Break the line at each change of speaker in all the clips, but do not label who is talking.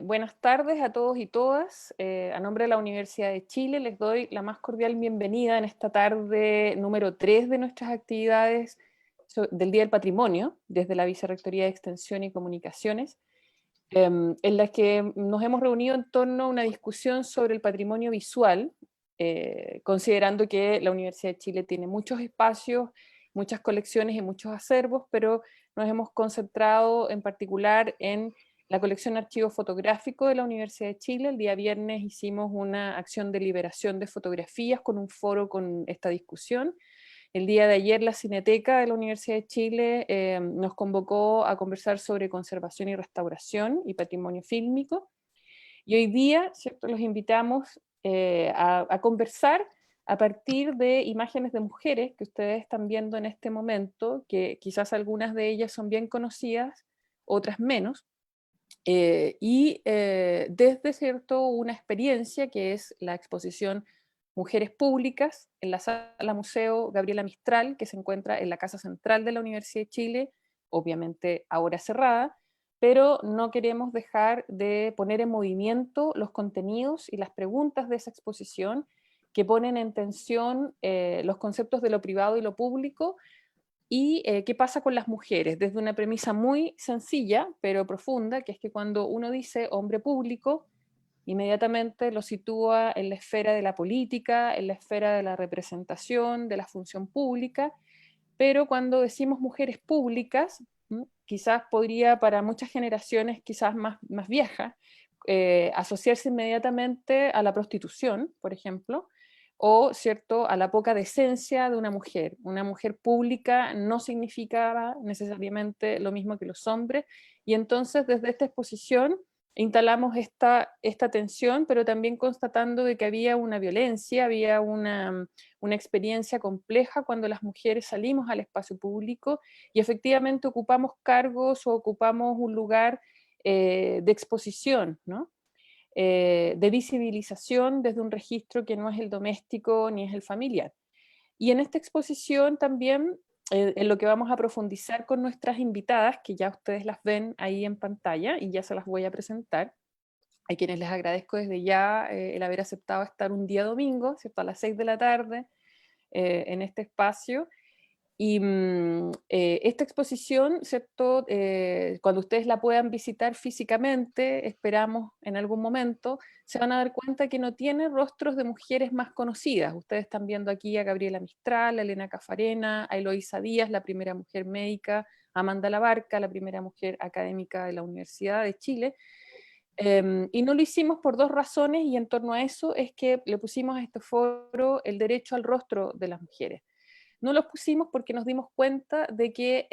Buenas tardes a todos y todas. A nombre de la Universidad de Chile les doy la más cordial bienvenida en esta tarde número 3 de nuestras actividades del Día del Patrimonio, desde la Vicerrectoría de Extensión y Comunicaciones, en la que nos hemos reunido en torno a una discusión sobre el patrimonio visual, considerando que la Universidad de Chile tiene muchos espacios, muchas colecciones y muchos acervos, pero nos hemos concentrado en particular en la colección de archivo fotográfico de la Universidad de Chile. El día viernes hicimos una acción de liberación de fotografías con un foro con esta discusión. El día de ayer la Cineteca de la Universidad de Chile nos convocó a conversar sobre conservación y restauración y patrimonio fílmico. Y hoy día, ¿cierto?, los invitamos a conversar a partir de imágenes de mujeres que ustedes están viendo en este momento, que quizás algunas de ellas son bien conocidas, otras menos, desde, ¿cierto?, una experiencia que es la exposición Mujeres Públicas en la Sala Museo Gabriela Mistral, que se encuentra en la Casa Central de la Universidad de Chile, obviamente ahora cerrada, pero no queremos dejar de poner en movimiento los contenidos y las preguntas de esa exposición que ponen en tensión los conceptos de lo privado y lo público, y qué pasa con las mujeres, desde una premisa muy sencilla, pero profunda, que es que cuando uno dice hombre público, inmediatamente lo sitúa en la esfera de la política, en la esfera de la representación, de la función pública, pero cuando decimos mujeres públicas, quizás podría para muchas generaciones, quizás más viejas, asociarse inmediatamente a la prostitución, por ejemplo, o, ¿cierto?, a la poca decencia de una mujer. Una mujer pública no significaba necesariamente lo mismo que los hombres, y entonces desde esta exposición instalamos esta tensión, pero también constatando de que había una violencia, había una experiencia compleja cuando las mujeres salimos al espacio público y efectivamente ocupamos cargos o ocupamos un lugar de exposición, ¿no? De visibilización desde un registro que no es el doméstico ni es el familiar. Y en esta exposición también, en lo que vamos a profundizar con nuestras invitadas, que ya ustedes las ven ahí en pantalla y ya se las voy a presentar, a quienes les agradezco desde ya el haber aceptado estar un día domingo, ¿cierto?, a las 6 de la tarde en este espacio. Y esta exposición, ¿cierto?, cuando ustedes la puedan visitar físicamente, esperamos en algún momento, se van a dar cuenta que no tiene rostros de mujeres más conocidas. Ustedes están viendo aquí a Gabriela Mistral, a Elena Cafarena, a Eloísa Díaz, la primera mujer médica, a Amanda Labarca, la primera mujer académica de la Universidad de Chile. Y no lo hicimos por dos razones, y en torno a eso es que le pusimos a este foro el derecho al rostro de las mujeres. No los pusimos porque nos dimos cuenta de que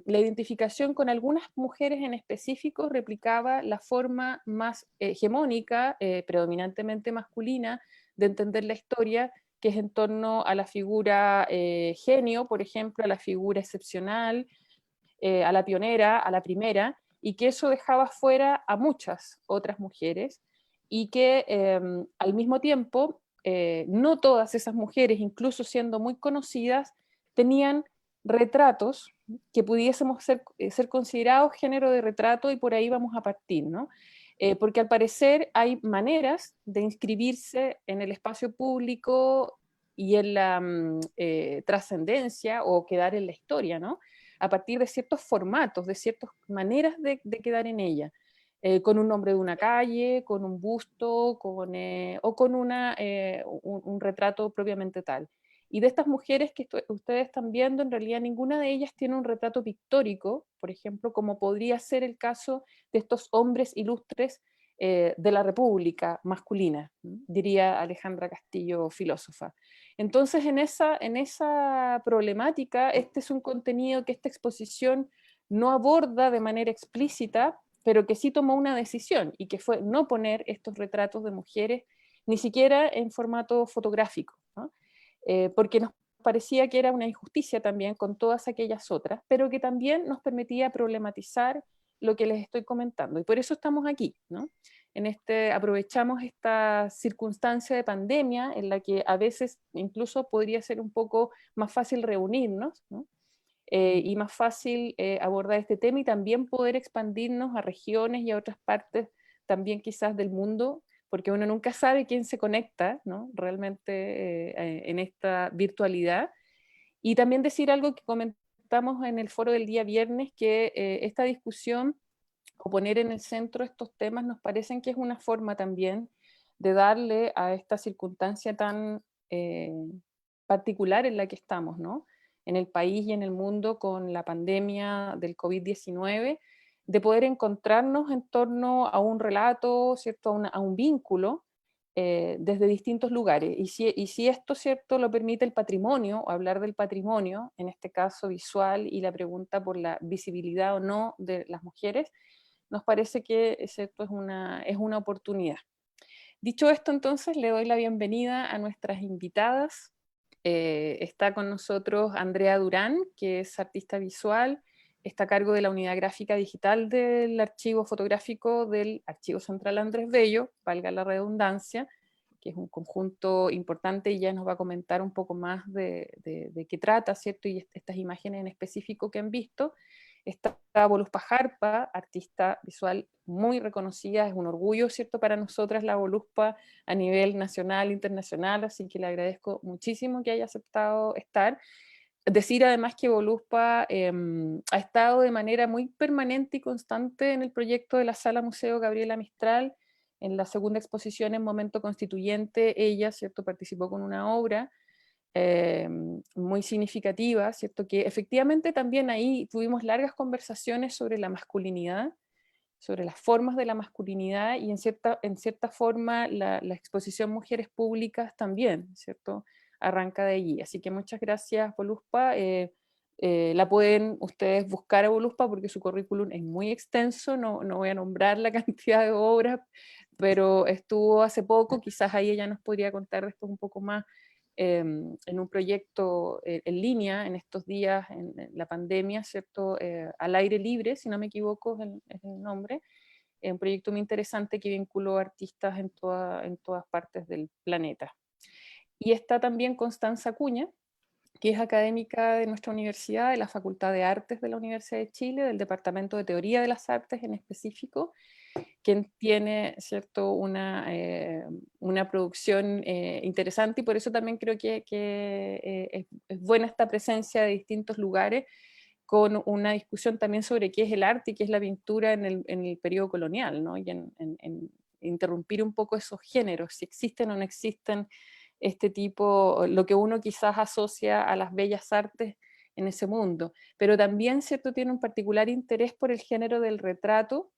la identificación con algunas mujeres en específico replicaba la forma más hegemónica, predominantemente masculina, de entender la historia, que es en torno a la figura genio, por ejemplo, a la figura excepcional, a la pionera, a la primera, y que eso dejaba fuera a muchas otras mujeres, y que al mismo tiempo no todas esas mujeres, incluso siendo muy conocidas, tenían retratos que pudiésemos ser considerados género de retrato, y por ahí vamos a partir, ¿no? Porque al parecer hay maneras de inscribirse en el espacio público y en la trascendencia o quedar en la historia, ¿no?, a partir de ciertos formatos, de ciertas maneras de quedar en ella, con un nombre de una calle, con un busto, o con un retrato propiamente tal. Y de estas mujeres que ustedes están viendo, en realidad ninguna de ellas tiene un retrato pictórico, por ejemplo, como podría ser el caso de estos hombres ilustres de la República masculina, diría Alejandra Castillo, filósofa. Entonces, en esa problemática, este es un contenido que esta exposición no aborda de manera explícita, pero que sí tomó una decisión, y que fue no poner estos retratos de mujeres ni siquiera en formato fotográfico, ¿no? Porque nos parecía que era una injusticia también con todas aquellas otras, pero que también nos permitía problematizar lo que les estoy comentando. Y por eso estamos aquí, ¿no? Aprovechamos esta circunstancia de pandemia en la que a veces incluso podría ser un poco más fácil reunirnos, ¿no? Y más fácil abordar este tema, y también poder expandirnos a regiones y a otras partes también quizás del mundo, porque uno nunca sabe quién se conecta, ¿no? Realmente en esta virtualidad. Y también decir algo que comentamos en el foro del día viernes, que esta discusión o poner en el centro estos temas nos parecen que es una forma también de darle a esta circunstancia tan eh, particular en la que estamos, ¿no? En el país y en el mundo con la pandemia del COVID-19, de poder encontrarnos en torno a un relato, ¿cierto? A un vínculo desde distintos lugares. Y si esto, ¿cierto?, lo permite el patrimonio, o hablar del patrimonio, en este caso visual, y la pregunta por la visibilidad o no de las mujeres, nos parece que ¿cierto?, es una oportunidad. Dicho esto, entonces, le doy la bienvenida a nuestras invitadas. Está con nosotros Andrea Durán, que es artista visual, está a cargo de la unidad gráfica digital del archivo fotográfico del Archivo Central Andrés Bello, valga la redundancia, que es un conjunto importante, y ya nos va a comentar un poco más de qué trata, ¿cierto? Y estas imágenes en específico que han visto. Está Voluspa Jarpa, artista visual muy reconocida, es un orgullo, ¿cierto?, para nosotras la Voluspa a nivel nacional, internacional, así que le agradezco muchísimo que haya aceptado estar. Decir además que Voluspa ha estado de manera muy permanente y constante en el proyecto de la Sala Museo Gabriela Mistral, en la segunda exposición en Momento Constituyente, ella, ¿cierto?, participó con una obra muy significativa, ¿cierto? Que efectivamente también ahí tuvimos largas conversaciones sobre la masculinidad, sobre las formas de la masculinidad, y en cierta forma la exposición Mujeres Públicas también, ¿cierto? Arranca de allí. Así que muchas gracias, Voluspa. La pueden ustedes buscar a Voluspa porque su currículum es muy extenso, no voy a nombrar la cantidad de obras, pero estuvo hace poco, quizás ahí ella nos podría contar después un poco más, en un proyecto en línea en estos días, en la pandemia, ¿cierto? Al aire libre, si no me equivoco es el nombre, un proyecto muy interesante que vinculó artistas en todas partes del planeta. Y está también Constanza Acuña, que es académica de nuestra universidad, de la Facultad de Artes de la Universidad de Chile, del Departamento de Teoría de las Artes en específico, quien tiene, ¿cierto?, una producción interesante, y por eso también creo que es buena esta presencia de distintos lugares, con una discusión también sobre qué es el arte y qué es la pintura en el periodo colonial, ¿no? Y en interrumpir un poco esos géneros, si existen o no existen este tipo, lo que uno quizás asocia a las bellas artes en ese mundo. Pero también, ¿cierto?, tiene un particular interés por el género del retrato,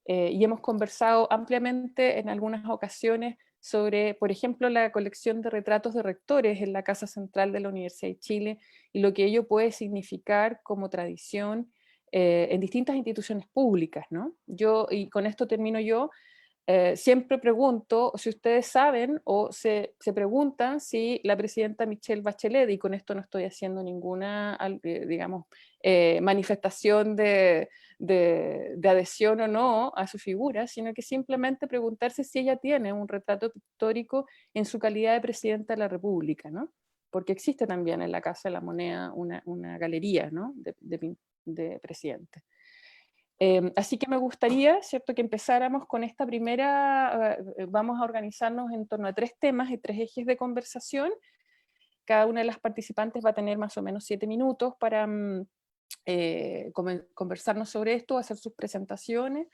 y hemos conversado ampliamente en algunas ocasiones sobre, por ejemplo, la colección de retratos de rectores en la Casa Central de la Universidad de Chile y lo que ello puede significar como tradición en distintas instituciones públicas, ¿no? Y con esto termino yo, siempre pregunto si ustedes saben o se preguntan si la presidenta Michelle Bachelet, y con esto no estoy haciendo ninguna, digamos, manifestación de adhesión o no a su figura, sino que simplemente preguntarse si ella tiene un retrato pictórico en su calidad de presidenta de la República, ¿no? Porque existe también en la Casa de la Moneda una galería, ¿no?, de presidente. Así que me gustaría, ¿cierto?, que empezáramos con esta primera, vamos a organizarnos en torno a 3 temas y 3 ejes de conversación. Cada una de las participantes va a tener más o menos 7 minutos para conversarnos sobre esto, hacer sus presentaciones.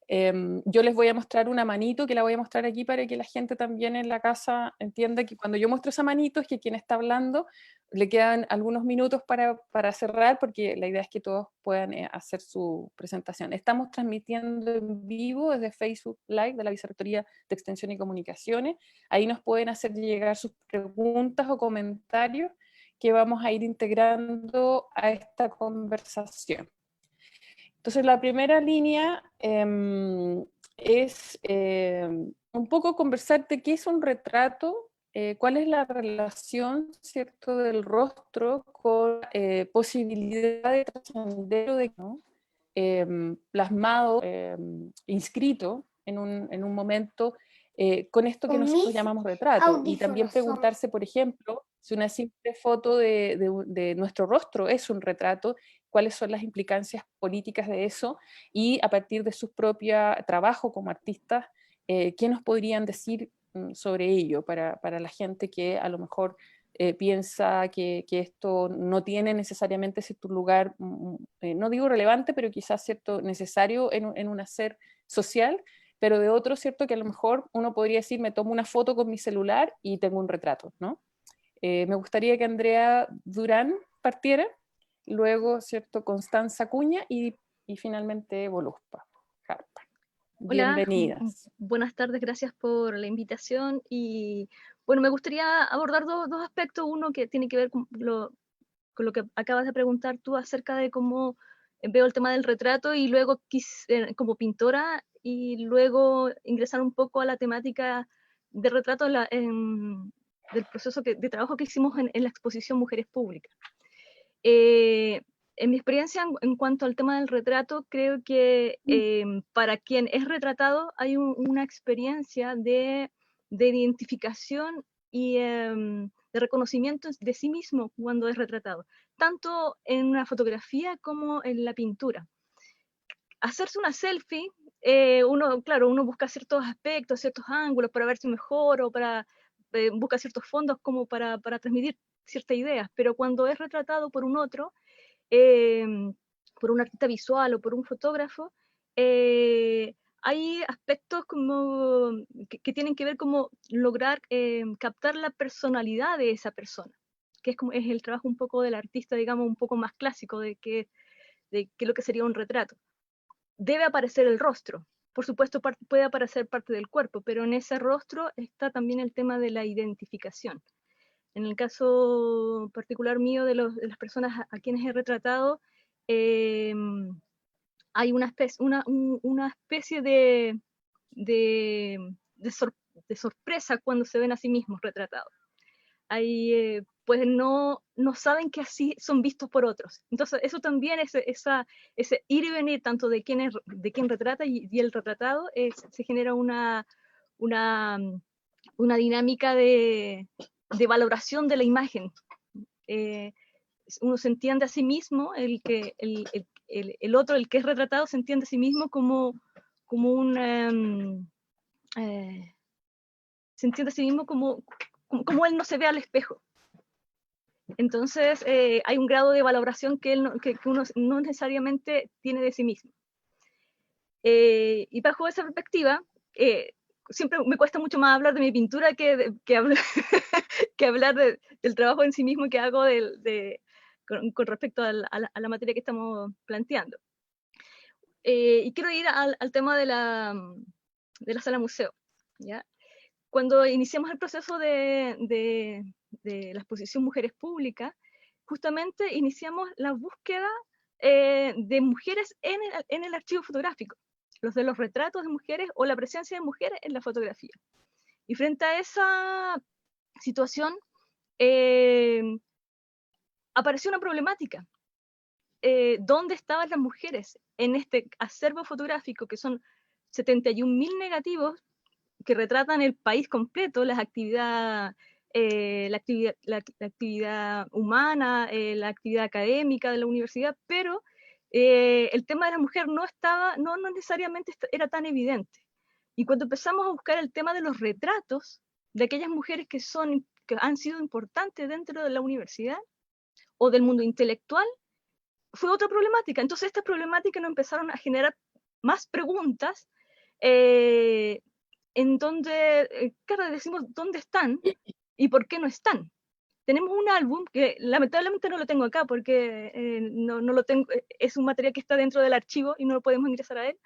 Yo les voy a mostrar una manito, que la voy a mostrar aquí para que la gente también en la casa entienda que cuando yo muestro esa manito es que quien está hablando le quedan algunos minutos para cerrar, porque la idea es que todos puedan hacer su presentación. Estamos transmitiendo en vivo desde Facebook Live de la Vicerrectoría de Extensión y Comunicaciones. Ahí nos pueden hacer llegar sus preguntas o comentarios que vamos a ir integrando a esta conversación. Entonces, la primera línea es un poco conversarte qué es un retrato, cuál es la relación, ¿cierto?, del rostro con posibilidad de trascender o de, ¿no?, plasmado, inscrito en un momento con esto que
Con
nosotros
mis
llamamos retrato. Y también
audífonos son
preguntarse, por ejemplo, si una simple foto de nuestro rostro es un retrato, cuáles son las implicancias políticas de eso y a partir de su propio trabajo como artistas, qué nos podrían decir sobre ello para la gente que a lo mejor piensa que esto no tiene necesariamente cierto lugar, no digo relevante, pero quizás cierto necesario en un hacer social, pero de otro, cierto, que a lo mejor uno podría decir, me tomo una foto con mi celular y tengo un retrato, ¿no? Me gustaría que Andrea Durán partiera, luego, cierto, Constanza Cuña y finalmente Voluspa Jarpa.
Hola,
Bienvenidas.
buenas tardes, gracias por la invitación. Y bueno, me gustaría abordar dos aspectos. Uno que tiene que ver con lo que acabas de preguntar tú acerca de cómo veo el tema del retrato y luego como pintora y luego ingresar un poco a la temática de retrato del proceso de trabajo que hicimos en la exposición Mujeres Públicas. En mi experiencia en cuanto al tema del retrato, creo que para quien es retratado hay una experiencia de identificación y de reconocimiento de sí mismo cuando es retratado, tanto en una fotografía como en la pintura. Hacerse una selfie, claro, uno busca ciertos aspectos, ciertos ángulos para verse mejor o busca ciertos fondos como para transmitir ciertas ideas, pero cuando es retratado por un otro, eh, por un artista visual o por un fotógrafo, hay aspectos como que tienen que ver como lograr captar la personalidad de esa persona, que es el trabajo un poco del artista, digamos, un poco más clásico de qué lo que sería un retrato. Debe aparecer el rostro, por supuesto puede aparecer parte del cuerpo, pero en ese rostro está también el tema de la identificación. En el caso particular mío de las personas a quienes he retratado, hay una especie de sorpresa cuando se ven a sí mismos retratados. Pues no saben que así son vistos por otros. Entonces eso también, ese ir y venir tanto de quién retrata y el retratado, se genera una, una dinámica de valoración de la imagen. Uno se entiende a sí mismo, el otro, el que es retratado, se entiende a sí mismo como un... se entiende a sí mismo como él no se ve al espejo. Entonces hay un grado de valoración que uno no necesariamente tiene de sí mismo. Y bajo esa perspectiva, siempre me cuesta mucho más hablar de mi pintura que hablar, que hablar del trabajo en sí mismo que hago con respecto a la materia que estamos planteando. Y quiero ir al tema de la sala museo, ¿ya? Cuando iniciamos el proceso de la exposición Mujeres Públicas, justamente iniciamos la búsqueda de mujeres en el archivo fotográfico, los de los retratos de mujeres o la presencia de mujeres en la fotografía. Y frente a esa situación, apareció una problemática. ¿Dónde estaban las mujeres en este acervo fotográfico que son 71.000 negativos que retratan el país completo, la actividad humana, la actividad académica de la universidad, pero el tema de la mujer no necesariamente era tan evidente. Y cuando empezamos a buscar el tema de los retratos de aquellas mujeres que han sido importantes dentro de la universidad o del mundo intelectual, fue otra problemática. Entonces estas problemáticas nos empezaron a generar más preguntas en donde, claro, decimos dónde están y por qué no están. Tenemos un álbum que lamentablemente no lo tengo acá porque no lo tengo, es un material que está dentro del archivo y no lo podemos ingresar a él.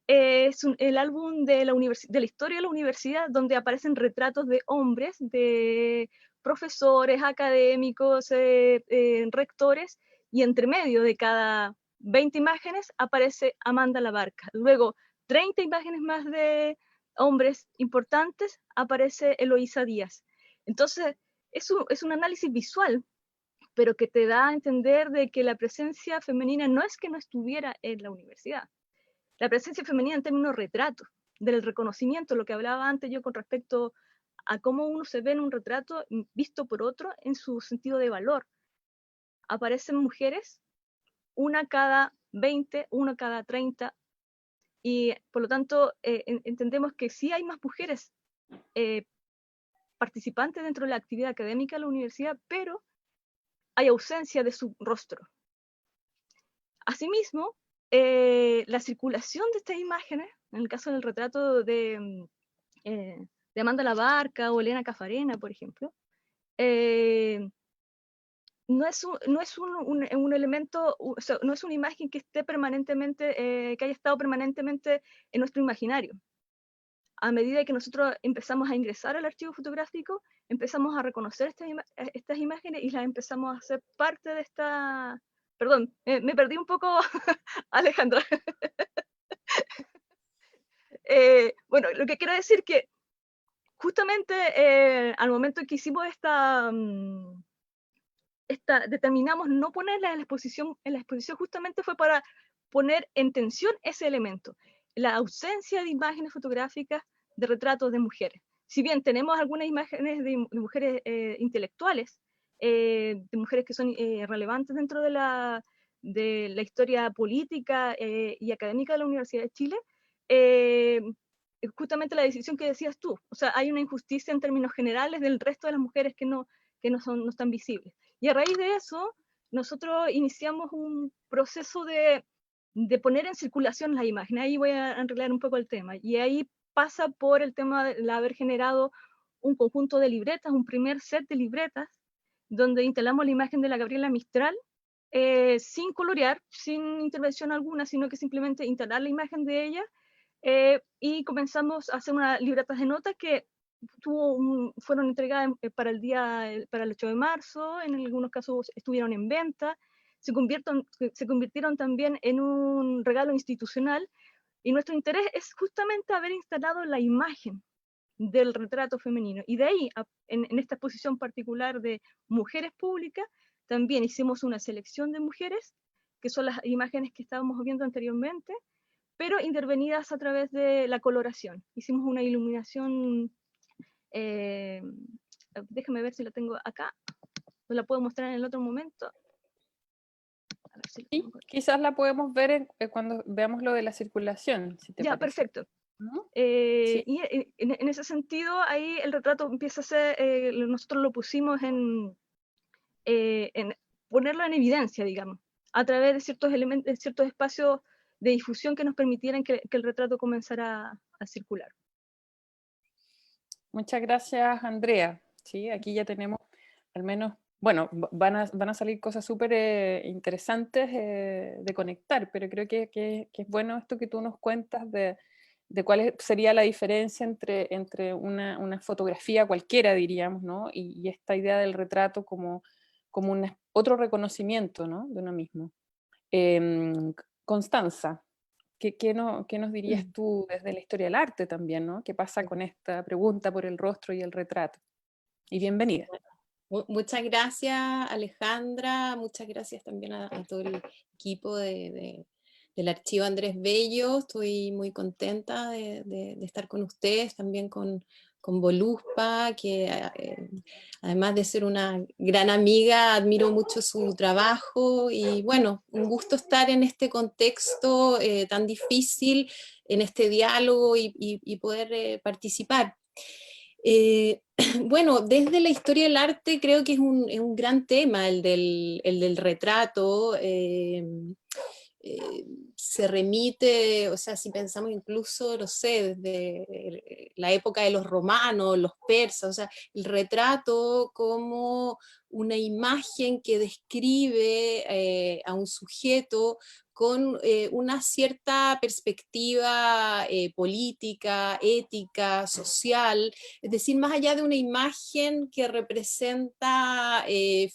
El álbum de la historia de la universidad, donde aparecen retratos de hombres, de profesores, académicos, rectores, y entre medio de cada 20 imágenes aparece Amanda Labarca. Luego, 30 imágenes más de hombres importantes, aparece Eloísa Díaz. Entonces, es un análisis visual, pero que te da a entender de que la presencia femenina no es que no estuviera en la universidad. La presencia femenina en términos retrato, del reconocimiento, lo que hablaba antes yo con respecto a cómo uno se ve en un retrato visto por otro en su sentido de valor. Aparecen mujeres una cada 20, uno cada 30, y por lo tanto entendemos que sí hay más mujeres participantes dentro de la actividad académica de la universidad, pero hay ausencia de su rostro. Asimismo, la circulación de estas imágenes, en el caso del retrato de Amanda Labarca o Elena Cafarena, por ejemplo, no es un elemento, o sea, no es una imagen que esté permanentemente, que haya estado permanentemente en nuestro imaginario. A medida que nosotros empezamos a ingresar al archivo fotográfico, empezamos a reconocer estas imágenes y las empezamos a hacer parte de esta... Perdón, me perdí un poco, Alejandra. Bueno, lo que quiero decir que justamente al momento en que hicimos determinamos no ponerla en la exposición justamente fue para poner en tensión ese elemento, la ausencia de imágenes fotográficas de retratos de mujeres. Si bien tenemos algunas imágenes de mujeres intelectuales, de mujeres que son relevantes dentro de la historia política y académica de la Universidad de Chile, justamente la decisión que decías tú, o sea, hay una injusticia en términos generales del resto de las mujeres que no están visibles. Y a raíz de eso, nosotros iniciamos un proceso de poner en circulación las imágenes. Ahí voy a arreglar un poco el tema. Y ahí pasa por el tema de haber generado un conjunto de libretas, un primer set de libretas, donde instalamos la imagen de la Gabriela Mistral, sin colorear, sin intervención alguna, sino que simplemente instalar la imagen de ella, y comenzamos a hacer unas libretas de notas que fueron entregadas para el 8 de marzo, en algunos casos estuvieron en venta, se convirtieron también en un regalo institucional, y nuestro interés es justamente haber instalado la imagen del retrato femenino. Y de ahí, en esta exposición particular de mujeres públicas, también hicimos una selección de mujeres, que son las imágenes que estábamos viendo anteriormente, pero intervenidas a través de la coloración. Hicimos una iluminación, déjame ver si la tengo acá, no la puedo mostrar en el otro momento. A ver si la
Sí,
tengo aquí.
quizás la podemos ver cuando veamos lo de la circulación, si te
Ya,
parece.
perfecto.
¿No?
Y
Sí.
en ese sentido, ahí el retrato empieza a ser, nosotros lo pusimos en ponerlo en evidencia, digamos, a través de ciertos elementos, de ciertos espacios de difusión que nos permitieran que el retrato comenzara a circular.
Muchas gracias, Andrea. Sí, aquí ya tenemos al menos, bueno, van a salir cosas súper interesantes de conectar, pero creo que es bueno esto que tú nos cuentas de cuál sería la diferencia entre una fotografía cualquiera, diríamos, ¿no? Y esta idea del retrato como otro reconocimiento, ¿no? De uno mismo. Constanza, ¿qué nos dirías tú desde la historia del arte también, ¿no? ¿Qué pasa con esta pregunta por el rostro y el retrato? Y bienvenida.
Muchas gracias, Alejandra, muchas gracias también a todo el equipo del Archivo Andrés Bello. Estoy muy contenta de estar con ustedes, también con Voluspa, que además de ser una gran amiga, admiro mucho su trabajo y bueno, un gusto estar en este contexto tan difícil, en este diálogo y poder participar. Bueno, desde la historia del arte creo que es un gran tema el del retrato. Se remite, o sea, si pensamos incluso, no sé, desde la época de los romanos, los persas, o sea, el retrato como una imagen que describe a un sujeto con una cierta perspectiva política, ética, social, es decir, más allá de una imagen que representa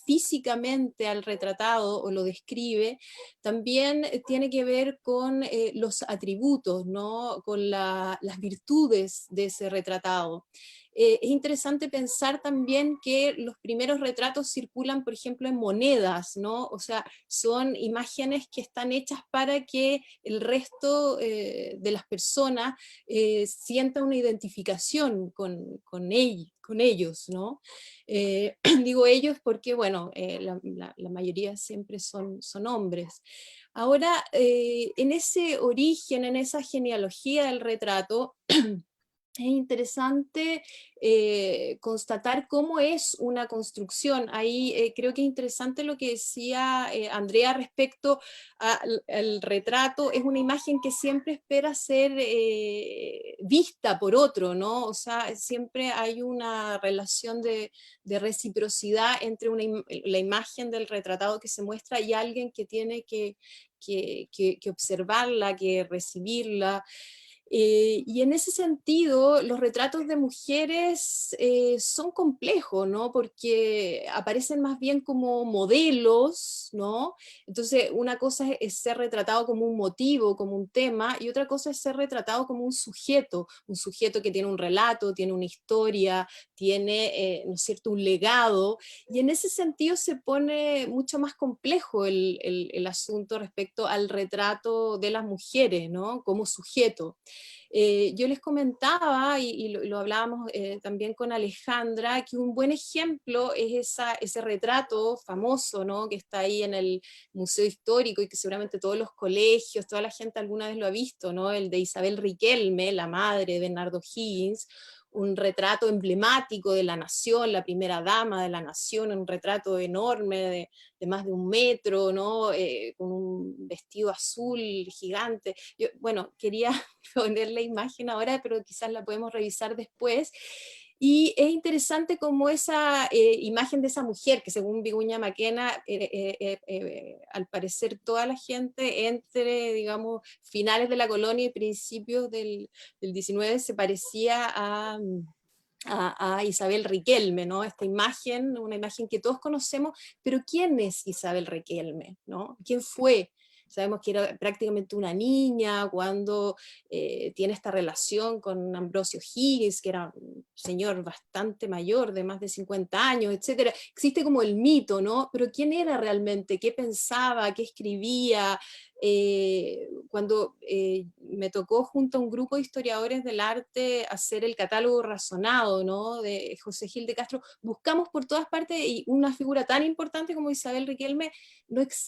físicamente al retratado o lo describe, también tiene que ver con los atributos, ¿no? Con las virtudes de ese retratado. es interesante pensar también que los primeros retratos circulan, por ejemplo, en monedas, ¿no? O sea, son imágenes que están hechas para que el resto de las personas sienta una identificación con ellos, ¿no? Digo ellos porque, bueno, la mayoría siempre son hombres. Ahora, en ese origen, en esa genealogía del retrato, es interesante constatar cómo es una construcción. Ahí creo que es interesante lo que decía Andrea respecto al retrato. Es una imagen que siempre espera ser vista por otro, ¿no? O sea, siempre hay una relación de reciprocidad entre la imagen del retratado que se muestra y alguien que tiene que observarla, que recibirla. Y en ese sentido, los retratos de mujeres son complejos, ¿no? Porque aparecen más bien como modelos, ¿no? Entonces, una cosa es ser retratado como un motivo, como un tema, y otra cosa es ser retratado como un sujeto que tiene un relato, tiene una historia, tiene, ¿no es cierto?, un legado, y en ese sentido se pone mucho más complejo el asunto respecto al retrato de las mujeres, ¿no? Como sujeto. Yo les comentaba, y lo hablábamos también con Alejandra, que un buen ejemplo es ese retrato famoso, ¿no? Que está ahí en el Museo Histórico y que seguramente todos los colegios, toda la gente alguna vez lo ha visto, ¿no? El de Isabel Riquelme, la madre de Bernardo Higgins, un retrato emblemático de la nación, la primera dama de la nación, un retrato enorme de más de 1 metro, ¿no? Con un vestido azul gigante. Yo, bueno, quería poner la imagen ahora, pero quizás la podemos revisar después. Y es interesante como esa imagen de esa mujer, que según Vicuña Maquena, al parecer toda la gente entre, digamos, finales de la colonia y principios del 19 se parecía a Isabel Riquelme, ¿no? Esta imagen, una imagen que todos conocemos, pero ¿quién es Isabel Riquelme, ¿no? ¿Quién fue? Sabemos que era prácticamente una niña cuando tiene esta relación con Ambrosio Higgins, que era un señor bastante mayor, de más de 50 años, etc. Existe como el mito, ¿no? Pero ¿quién era realmente? ¿Qué pensaba? ¿Qué escribía? Cuando me tocó junto a un grupo de historiadores del arte hacer el catálogo razonado, ¿no? De José Gil de Castro, buscamos por todas partes y una figura tan importante como Isabel Riquelme,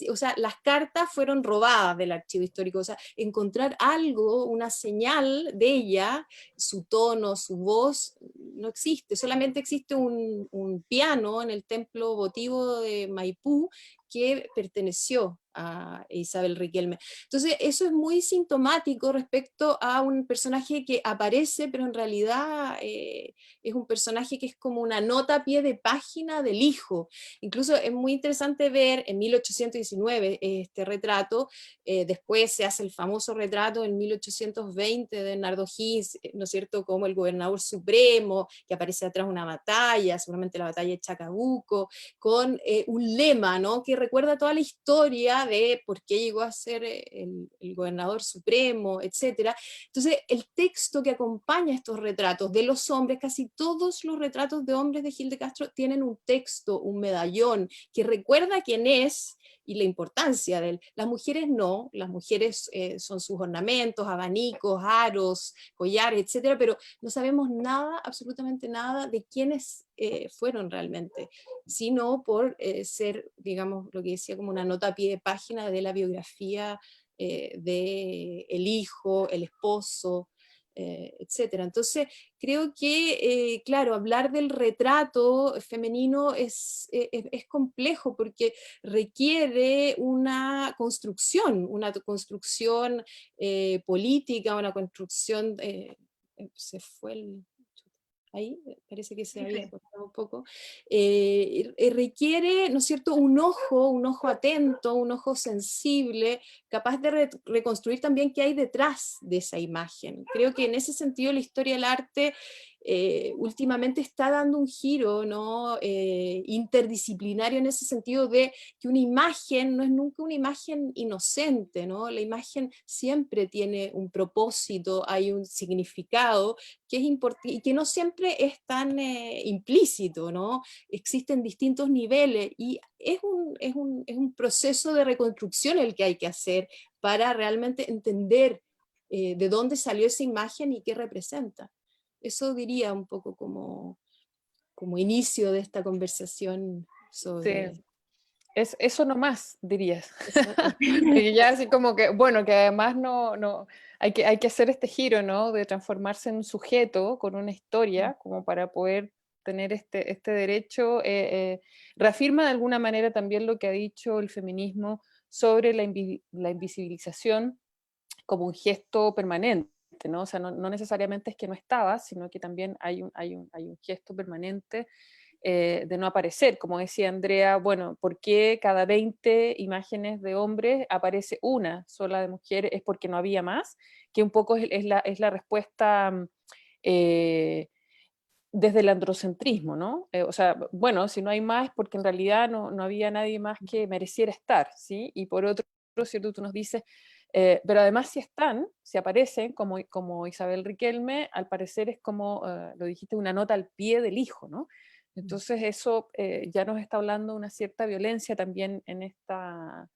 o sea, las cartas fueron robadas del archivo histórico, o sea, encontrar algo, una señal de ella, su tono, su voz, no existe, solamente existe un piano en el templo votivo de Maipú que perteneció a Isabel Riquelme. Entonces, eso es muy sintomático respecto a un personaje que aparece, pero en realidad es un personaje que es como una nota a pie de página del hijo. Incluso es muy interesante ver en 1819 este retrato, después se hace el famoso retrato en 1820 de Bernardo Higgins, ¿no es cierto?, como el gobernador supremo, que aparece atrás de una batalla, seguramente la batalla de Chacabuco, con un lema, ¿no?, que recuerda toda la historia de por qué llegó a ser el gobernador supremo, etc. Entonces, el texto que acompaña estos retratos de los hombres, casi todos los retratos de hombres de Gil de Castro tienen un texto, un medallón, que recuerda quién es y la importancia de él. Las mujeres no, las mujeres son sus ornamentos, abanicos, aros, collares, etc., pero no sabemos nada, absolutamente nada, de quiénes fueron realmente, sino por ser, digamos, lo que decía como una nota a pie de página de la biografía del hijo, el esposo, etcétera. Entonces, creo que, claro, hablar del retrato femenino es complejo porque requiere una construcción política, una construcción, se fue ahí, parece que se había cortado. poco, requiere, ¿no es cierto?, un ojo atento, un ojo sensible, capaz de reconstruir también qué hay detrás de esa imagen. Creo que en ese sentido la historia del arte últimamente está dando un giro, ¿no?, interdisciplinario, en ese sentido de que una imagen no es nunca una imagen inocente, ¿no? La imagen siempre tiene un propósito, hay un significado que es importante y que no siempre es tan implícito, ¿no? Existen distintos niveles y es un proceso de reconstrucción el que hay que hacer para realmente entender de dónde salió esa imagen y qué representa. Eso diría un poco como inicio de esta conversación sobre
Sí, es eso nomás, dirías.
eso.
Porque ya así como que, bueno, que además hay que hacer este giro, ¿no? De transformarse en un sujeto con una historia, como para poder tener este derecho. Reafirma de alguna manera también lo que ha dicho el feminismo sobre la invisibilización como un gesto permanente, ¿no? O sea, no necesariamente es que no estaba, sino que también hay un gesto permanente de no aparecer. Como decía Andrea, bueno, ¿por qué cada 20 imágenes de hombres aparece una sola de mujeres? Es porque no había más, que un poco es la respuesta eh, desde el androcentrismo, ¿no? O sea, bueno, si no hay más es porque en realidad no había nadie más que mereciera estar, ¿sí? Y por otro, ¿cierto? Tú nos dices, pero además si están, si aparecen, como Isabel Riquelme, al parecer es como, lo dijiste, una nota al pie del hijo, ¿no? Entonces eso ya nos está hablando de una cierta violencia también en esta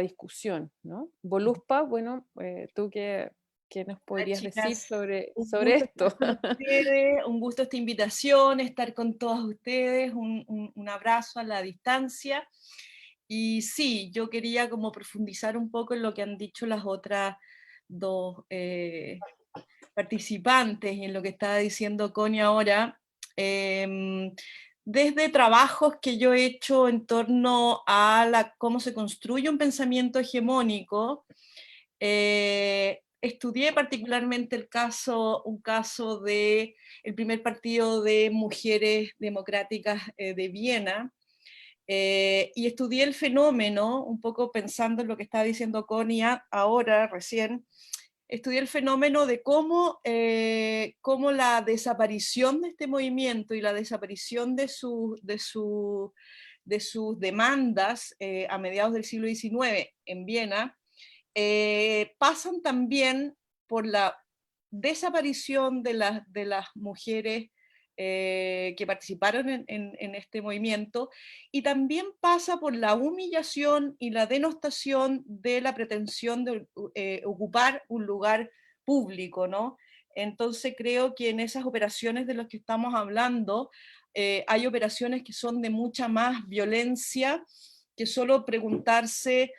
discusión, ¿no? Voluspa, bueno, tú qué nos
Hola,
podrías decir
chicas,
sobre
un gusto
esto.
estar con ustedes, un gusto esta invitación, estar con todas ustedes, un abrazo a la distancia. Y sí, yo quería como profundizar un poco en lo que han dicho las otras dos participantes y en lo que estaba diciendo Connie ahora. Desde trabajos que yo he hecho en torno a cómo se construye un pensamiento hegemónico, estudié particularmente un caso de el primer partido de mujeres democráticas de Viena, y estudié el fenómeno, un poco pensando en lo que estaba diciendo Connie ahora, recién, estudié el fenómeno de cómo la desaparición de este movimiento y la desaparición de sus demandas a mediados del siglo XIX en Viena, pasan también por la desaparición de las mujeres que participaron en este movimiento, y también pasa por la humillación y la denostación de la pretensión de ocupar un lugar público, ¿no? Entonces creo que en esas operaciones de las que estamos hablando, hay operaciones que son de mucha más violencia que solo preguntarse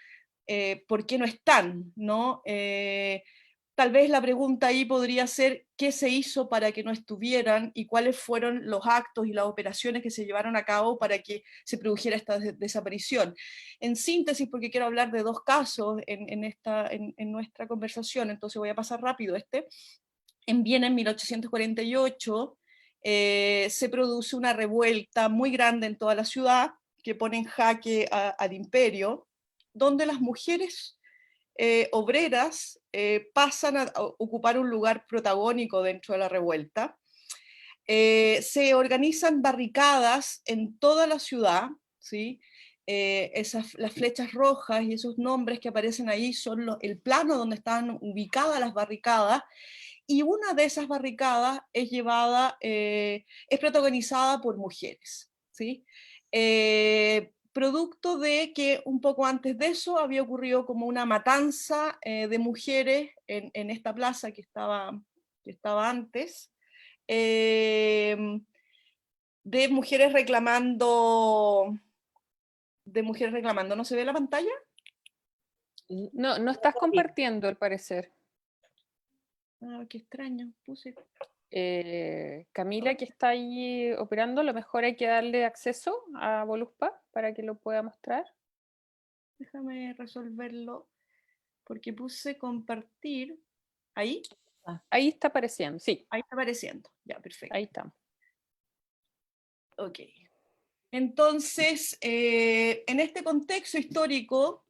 por qué no están, ¿no? Tal vez la pregunta ahí podría ser qué se hizo para que no estuvieran y cuáles fueron los actos y las operaciones que se llevaron a cabo para que se produjera esta desaparición. En síntesis, porque quiero hablar de dos casos en nuestra conversación, entonces voy a pasar rápido este. En Viena, en 1848, se produce una revuelta muy grande en toda la ciudad que pone en jaque al imperio, donde las mujeres obreras pasan a ocupar un lugar protagónico dentro de la revuelta. Se organizan barricadas en toda la ciudad, ¿sí? Las flechas rojas y esos nombres que aparecen ahí son el plano donde están ubicadas las barricadas, y una de esas barricadas es protagonizada por mujeres, ¿sí? Producto de que un poco antes de eso había ocurrido como una matanza de mujeres en esta plaza que estaba antes, eh, de mujeres reclamando. ¿No se ve la pantalla?
No estás compartiendo, al parecer.
Ah, qué extraño, puse.
Camila, que está ahí operando, a lo mejor hay que darle acceso a Voluspa para que lo pueda mostrar.
Déjame resolverlo, porque puse compartir. ¿Ahí?
Ahí está apareciendo, sí,
Ahí está apareciendo. Ya,
ahí
perfecto.
estamos.
Ok. Entonces, en este contexto histórico,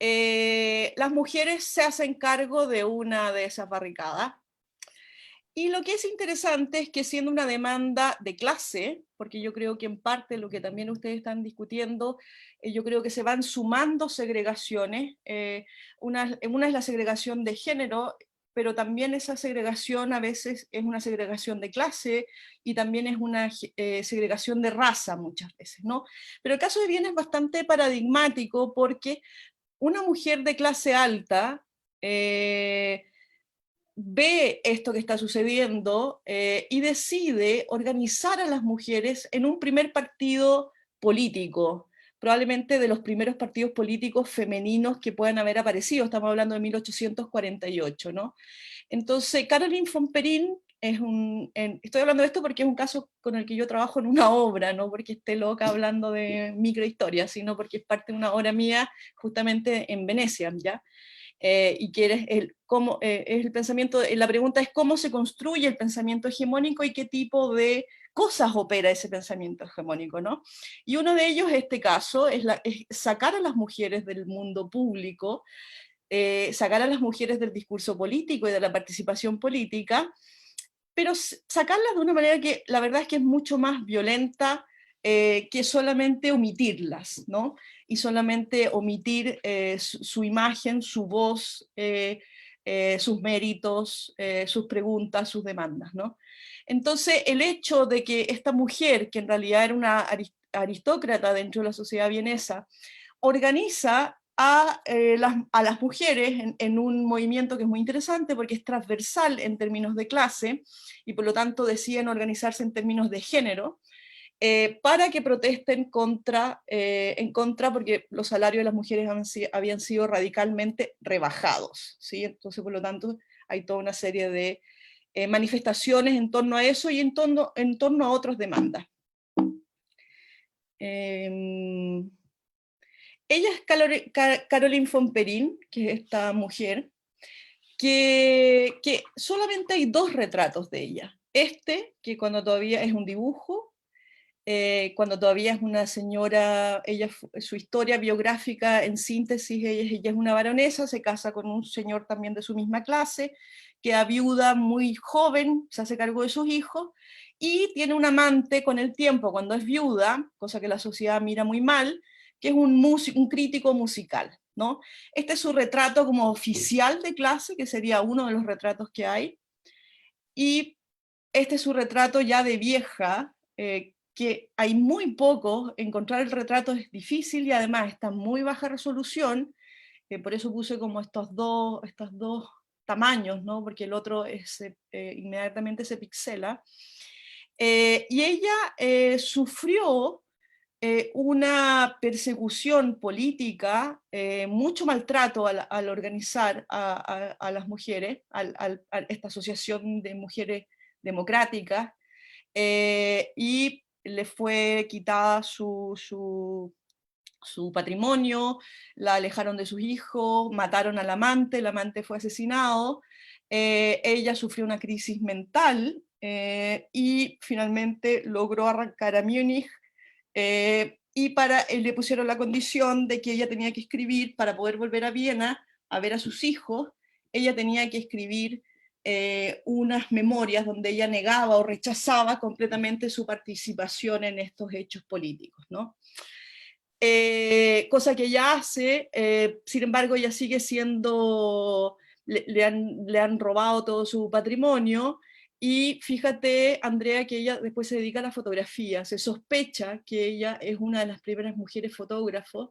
las mujeres se hacen cargo de una de esas barricadas. Y lo que es interesante es que siendo una demanda de clase, porque yo creo que en parte lo que también ustedes están discutiendo, yo creo que se van sumando segregaciones. Una es la segregación de género, pero también esa segregación a veces es una segregación de clase y también es una segregación de raza muchas veces, ¿no? Pero el caso de Viena es bastante paradigmático porque una mujer de clase alta ve esto que está sucediendo y decide organizar a las mujeres en un primer partido político, probablemente de los primeros partidos políticos femeninos que puedan haber aparecido, estamos hablando de 1848, ¿no? Entonces, Caroline von Perin estoy hablando de esto porque es un caso con el que yo trabajo en una obra, no porque esté loca hablando de microhistoria, sino porque es parte de una obra mía justamente en Venecia, ¿ya? Y que es el pensamiento, la pregunta es cómo se construye el pensamiento hegemónico y qué tipo de cosas opera ese pensamiento hegemónico, ¿no? Y uno de ellos, este caso, es sacar a las mujeres del mundo público, sacar a las mujeres del discurso político y de la participación política, pero sacarlas de una manera que la verdad es que es mucho más violenta que solamente omitirlas, ¿no? Y solamente omitir su imagen, su voz, sus méritos, sus preguntas, sus demandas, ¿no? Entonces, el hecho de que esta mujer, que en realidad era una aristócrata dentro de la sociedad vienesa, organiza a las mujeres en un movimiento que es muy interesante porque es transversal en términos de clase y por lo tanto deciden organizarse en términos de género, para que protesten en contra porque los salarios de las mujeres habían sido radicalmente rebajados, ¿sí? Entonces, por lo tanto, hay toda una serie de manifestaciones en torno a eso y en torno a otras demandas. Ella es Caroline von Perin, que es esta mujer, que solamente hay 2 retratos de ella. Que cuando todavía es un dibujo, cuando todavía es una señora, su historia biográfica en síntesis, ella es una baronesa, se casa con un señor también de su misma clase, queda viuda muy joven, se hace cargo de sus hijos, y tiene un amante con el tiempo cuando es viuda, cosa que la sociedad mira muy mal, que es un crítico musical, ¿no? Este es su retrato como oficial de clase, que sería uno de los retratos que hay, y este es su retrato ya de vieja, que hay muy pocos, encontrar el retrato es difícil y además está en muy baja resolución, por eso puse como estos dos tamaños, ¿no? Porque el otro inmediatamente se pixela. Y ella sufrió una persecución política, mucho maltrato al organizar a las mujeres, a esta asociación de mujeres democráticas, y le fue quitada su patrimonio, la alejaron de sus hijos, mataron al amante, el amante fue asesinado, ella sufrió una crisis mental y finalmente logró arrancar a Múnich, y le pusieron la condición de que ella tenía que escribir, para poder volver a Viena a ver a sus hijos, ella tenía que escribir unas memorias donde ella negaba o rechazaba completamente su participación en estos hechos políticos, ¿no? Cosa que ella hace, sin embargo ella sigue siendo, le han robado todo su patrimonio, y fíjate, Andrea, que ella después se dedica a la fotografía, se sospecha que ella es una de las primeras mujeres fotógrafos,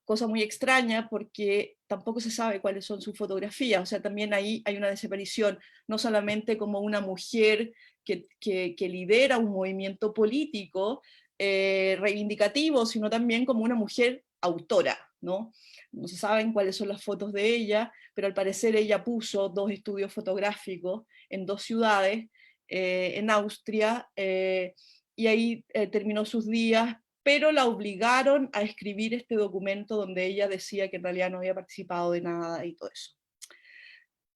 cosa muy extraña porque tampoco se sabe cuáles son sus fotografías, o sea, también ahí hay una desaparición, no solamente como una mujer que lidera un movimiento político reivindicativo, sino también como una mujer autora, ¿no? No se saben cuáles son las fotos de ella, pero al parecer ella puso 2 estudios fotográficos en 2 ciudades, en Austria, y ahí terminó sus días, pero la obligaron a escribir este documento donde ella decía que en realidad no había participado de nada y todo eso.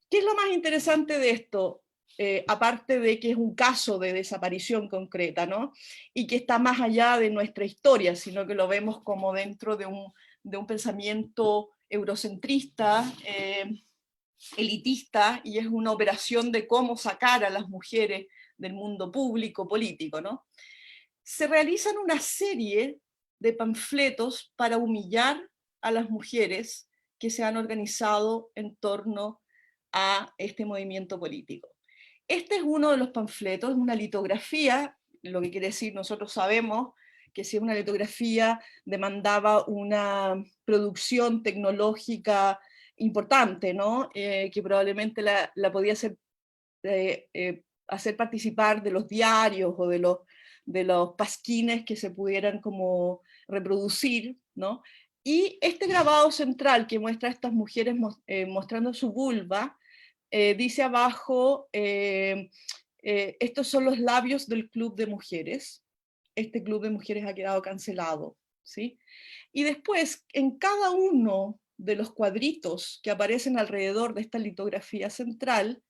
¿Qué es lo más interesante de esto? aparte de que es un caso de desaparición concreta, ¿no? Y que está más allá de nuestra historia, sino que lo vemos como dentro de un pensamiento eurocentrista, elitista, y es una operación de cómo sacar a las mujeres del mundo público, político, ¿no? Se realizan una serie de panfletos para humillar a las mujeres que se han organizado en torno a este movimiento político. Este es uno de los panfletos, una litografía, lo que quiere decir, nosotros sabemos que si es una litografía demandaba una producción tecnológica importante, ¿no? Que probablemente la podía hacer participar de los diarios o de los pasquines que se pudieran como reproducir, ¿no? Y este grabado central que muestra a estas mujeres mostrando su vulva, dice abajo, estos son los labios del club de mujeres. Este club de mujeres ha quedado cancelado, ¿sí? Y después, en cada uno de los cuadritos que aparecen alrededor de esta litografía central,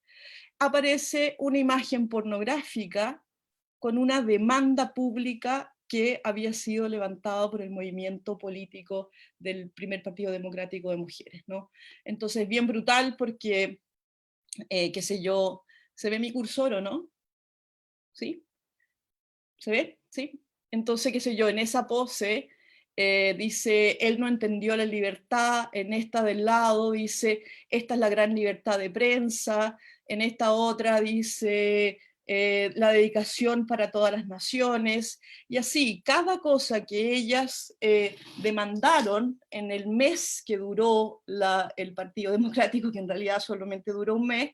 aparece una imagen pornográfica con una demanda pública que había sido levantada por el movimiento político del primer Partido Democrático de Mujeres, ¿no? Entonces, bien brutal porque, qué sé yo, ¿se ve mi cursor o no? ¿Sí? ¿Se ve? ¿Sí? Entonces, qué sé yo, en esa pose dice, él no entendió la libertad, en esta del lado dice, esta es la gran libertad de prensa, en esta otra dice, la dedicación para todas las naciones, y así, cada cosa que ellas demandaron en el mes que duró el Partido Democrático, que en realidad solamente duró un mes,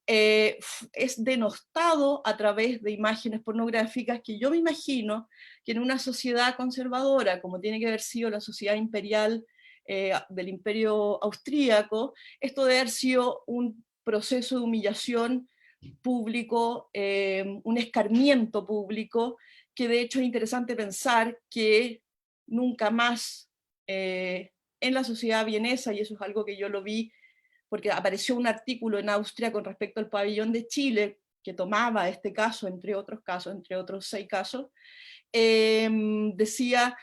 es denostado a través de imágenes pornográficas que yo me imagino que en una sociedad conservadora, como tiene que haber sido la sociedad imperial del imperio austríaco, esto debe haber sido un proceso de humillación público, un escarmiento público, que de hecho es interesante pensar que nunca más en la sociedad vienesa, y eso es algo que yo lo vi porque apareció un artículo en Austria con respecto al pabellón de Chile, que tomaba este caso, entre otros casos, entre otros 6 casos, decía,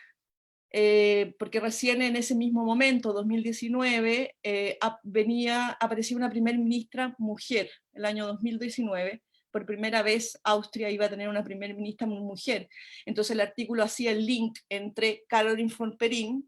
porque recién en ese mismo momento, 2019, aparecía una primer ministra mujer, el año 2019, por primera vez Austria iba a tener una primer ministra mujer. Entonces el artículo hacía el link entre Caroline von Perrin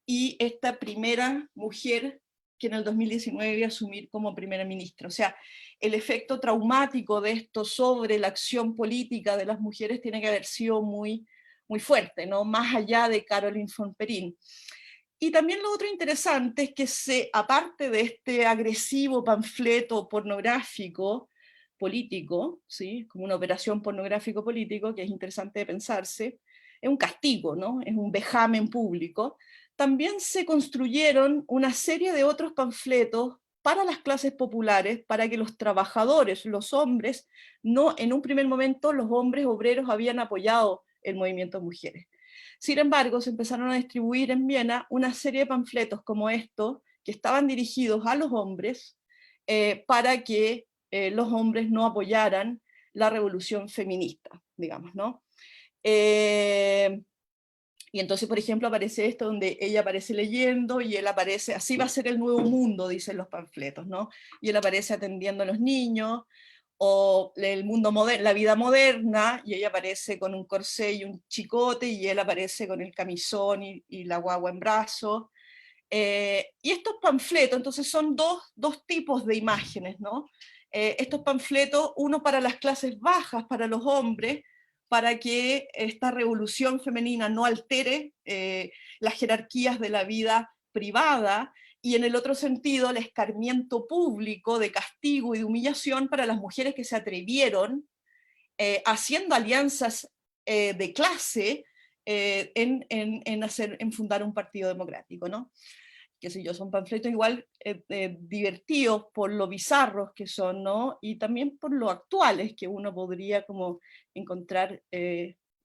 y esta primera mujer que en el 2019 iba a asumir como primera ministra. O sea, el efecto traumático de esto sobre la acción política de las mujeres tiene que haber sido muy, muy fuerte, ¿no? Más allá de Caroline von Perrin. Y también lo otro interesante es que aparte de este agresivo panfleto pornográfico político, ¿sí? Como una operación pornográfico político, que es interesante de pensarse, es un castigo, ¿no? Es un vejamen público. También se construyeron una serie de otros panfletos para las clases populares, para que los trabajadores, los hombres, no, en un primer momento los hombres obreros habían apoyado el movimiento de mujeres. Sin embargo, se empezaron a distribuir en Viena una serie de panfletos como estos, que estaban dirigidos a los hombres, para que los hombres no apoyaran la revolución feminista, digamos, ¿no? Y entonces, por ejemplo, aparece esto donde ella aparece leyendo y él aparece, así va a ser el nuevo mundo, dicen los panfletos, ¿no? Y él aparece atendiendo a los niños, o el mundo moderno, la vida moderna, y ella aparece con un corsé y un chicote, y él aparece con el camisón y la guagua en brazos. Y estos panfletos, entonces son dos tipos de imágenes, ¿no? Estos panfletos, uno para las clases bajas, para los hombres, para que esta revolución femenina no altere las jerarquías de la vida privada, y en el otro sentido el escarmiento público de castigo y de humillación para las mujeres que se atrevieron, haciendo alianzas de clase, en fundar un partido democrático, ¿no? Qué sé yo, son panfletos igual divertidos por lo bizarros que son, ¿no? Y también por lo actuales que uno podría como encontrar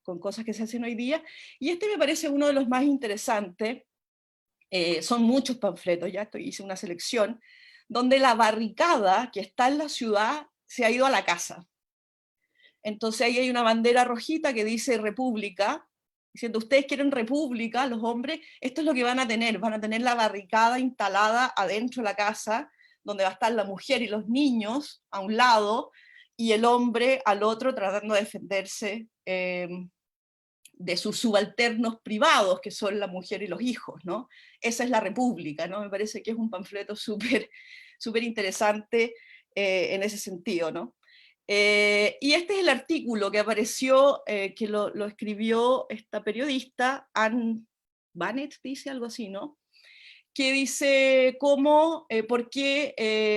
con cosas que se hacen hoy día. Y este me parece uno de los más interesantes. Son muchos panfletos, ya hice una selección, donde la barricada que está en la ciudad se ha ido a la casa. Entonces ahí hay una bandera rojita que dice República, diciendo, ustedes quieren república, los hombres, esto es lo que van a tener la barricada instalada adentro de la casa, donde va a estar la mujer y los niños a un lado, y el hombre al otro tratando de defenderse de sus subalternos privados, que son la mujer y los hijos, ¿no? Esa es la república, ¿no? Me parece que es un panfleto súper interesante en ese sentido, ¿no? Y este es el artículo que apareció, que lo escribió esta periodista, Anne Bannett, dice algo así, ¿no? Que dice cómo, por qué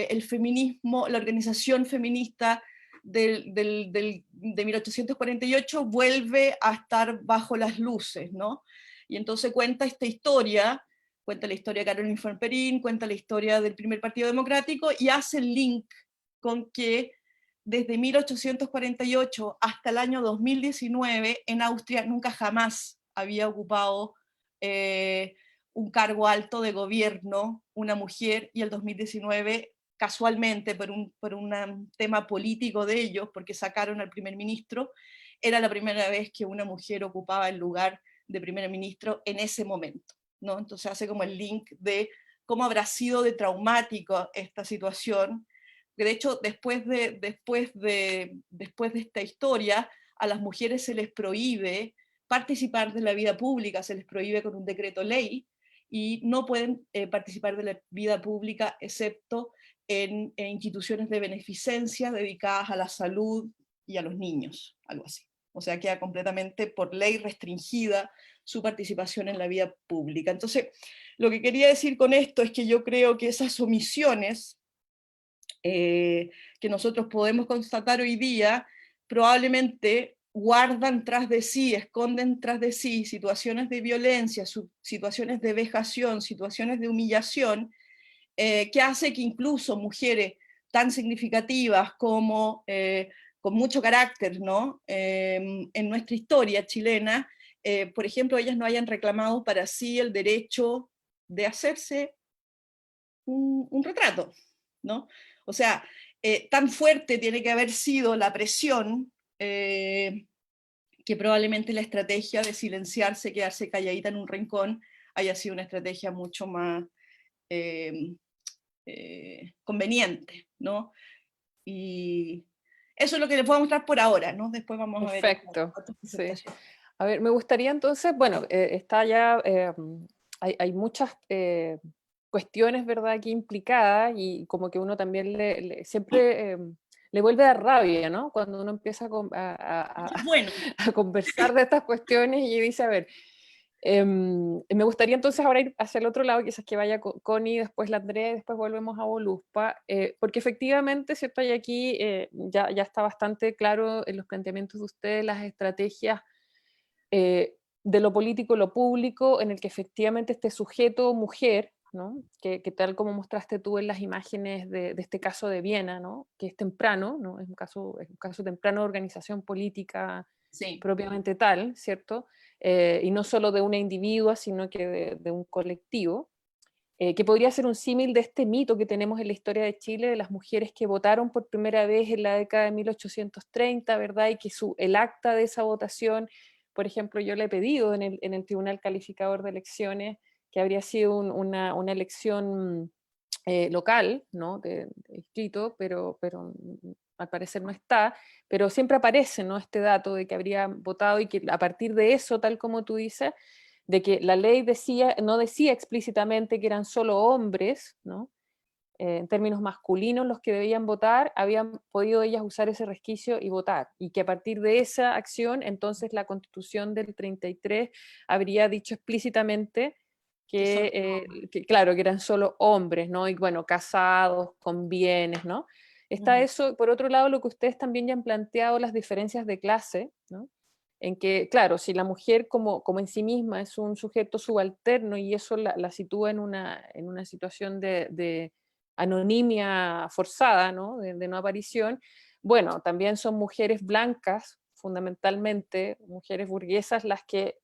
el feminismo, la organización feminista de 1848 vuelve a estar bajo las luces, ¿no? Y entonces cuenta esta historia, cuenta la historia de Caroline von Perin, cuenta la historia del primer Partido Democrático, y hace el link con que desde 1848 hasta el año 2019, en Austria nunca jamás había ocupado un cargo alto de gobierno una mujer, y el 2019, casualmente, por un tema político de ellos, porque sacaron al primer ministro, era la primera vez que una mujer ocupaba el lugar de primer ministro en ese momento, ¿no? Entonces hace como el link de cómo habrá sido de traumático esta situación. De hecho, después de esta historia, a las mujeres se les prohíbe participar de la vida pública, se les prohíbe con un decreto ley, y no pueden participar de la vida pública excepto en instituciones de beneficencia dedicadas a la salud y a los niños, algo así. O sea, queda completamente por ley restringida su participación en la vida pública. Entonces, lo que quería decir con esto es que yo creo que esas omisiones que nosotros podemos constatar hoy día, probablemente guardan tras de sí, esconden tras de sí situaciones de violencia, situaciones de vejación, situaciones de humillación, que hace que incluso mujeres tan significativas como con mucho carácter, ¿no? En nuestra historia chilena, por ejemplo, ellas no hayan reclamado para sí el derecho de hacerse un retrato, ¿no? O sea, tan fuerte tiene que haber sido la presión que probablemente la estrategia de silenciarse, quedarse calladita en un rincón, haya sido una estrategia mucho más conveniente, ¿no? Y eso es lo que les puedo mostrar por ahora, ¿no? Después vamos a ver
Perfecto,
otras
sí.
presentaciones.
A ver, me gustaría entonces, bueno, está ya, hay muchas cuestiones, ¿verdad?, aquí implicadas, y como que uno también siempre le vuelve a dar rabia, ¿no? Cuando uno empieza
Bueno,
a conversar de estas cuestiones y dice, a ver, me gustaría entonces ahora ir hacia el otro lado, quizás que vaya Connie, después la Andrea, después volvemos a Voluspa, porque efectivamente, ¿cierto? Y aquí ya está bastante claro en los planteamientos de ustedes las estrategias de lo político, lo público, en el que efectivamente este sujeto mujer, ¿no? Que tal como mostraste tú en las imágenes de este caso de Viena, ¿no? Que es temprano, ¿no? Es un caso temprano de organización política
sí.
propiamente tal, ¿cierto? Y no solo de una individua, sino que de un colectivo, que podría ser un símil de este mito que tenemos en la historia de Chile, de las mujeres que votaron por primera vez en la década de 1830, ¿verdad? Y que el acta de esa votación, por ejemplo, yo le he pedido en el Tribunal Calificador de Elecciones, que habría sido una elección local, ¿no? De distrito, pero al parecer no está, pero siempre aparece, ¿no?, este dato de que habría votado, y que a partir de eso, tal como tú dices, de que la ley no decía explícitamente que eran solo hombres, ¿no? En términos masculinos los que debían votar, habían podido ellas usar ese resquicio y votar, y que a partir de esa acción, entonces la Constitución del 33 habría dicho explícitamente que claro, que eran solo hombres, ¿no? Y bueno, casados, con bienes, ¿no? Está eso. Por otro lado, lo que ustedes también ya han planteado, las diferencias de clase, ¿no? En que, claro, si la mujer como en sí misma es un sujeto subalterno, y eso la sitúa en una situación de anonimia forzada, ¿no? De no aparición, bueno, también son mujeres blancas, fundamentalmente, mujeres burguesas, las que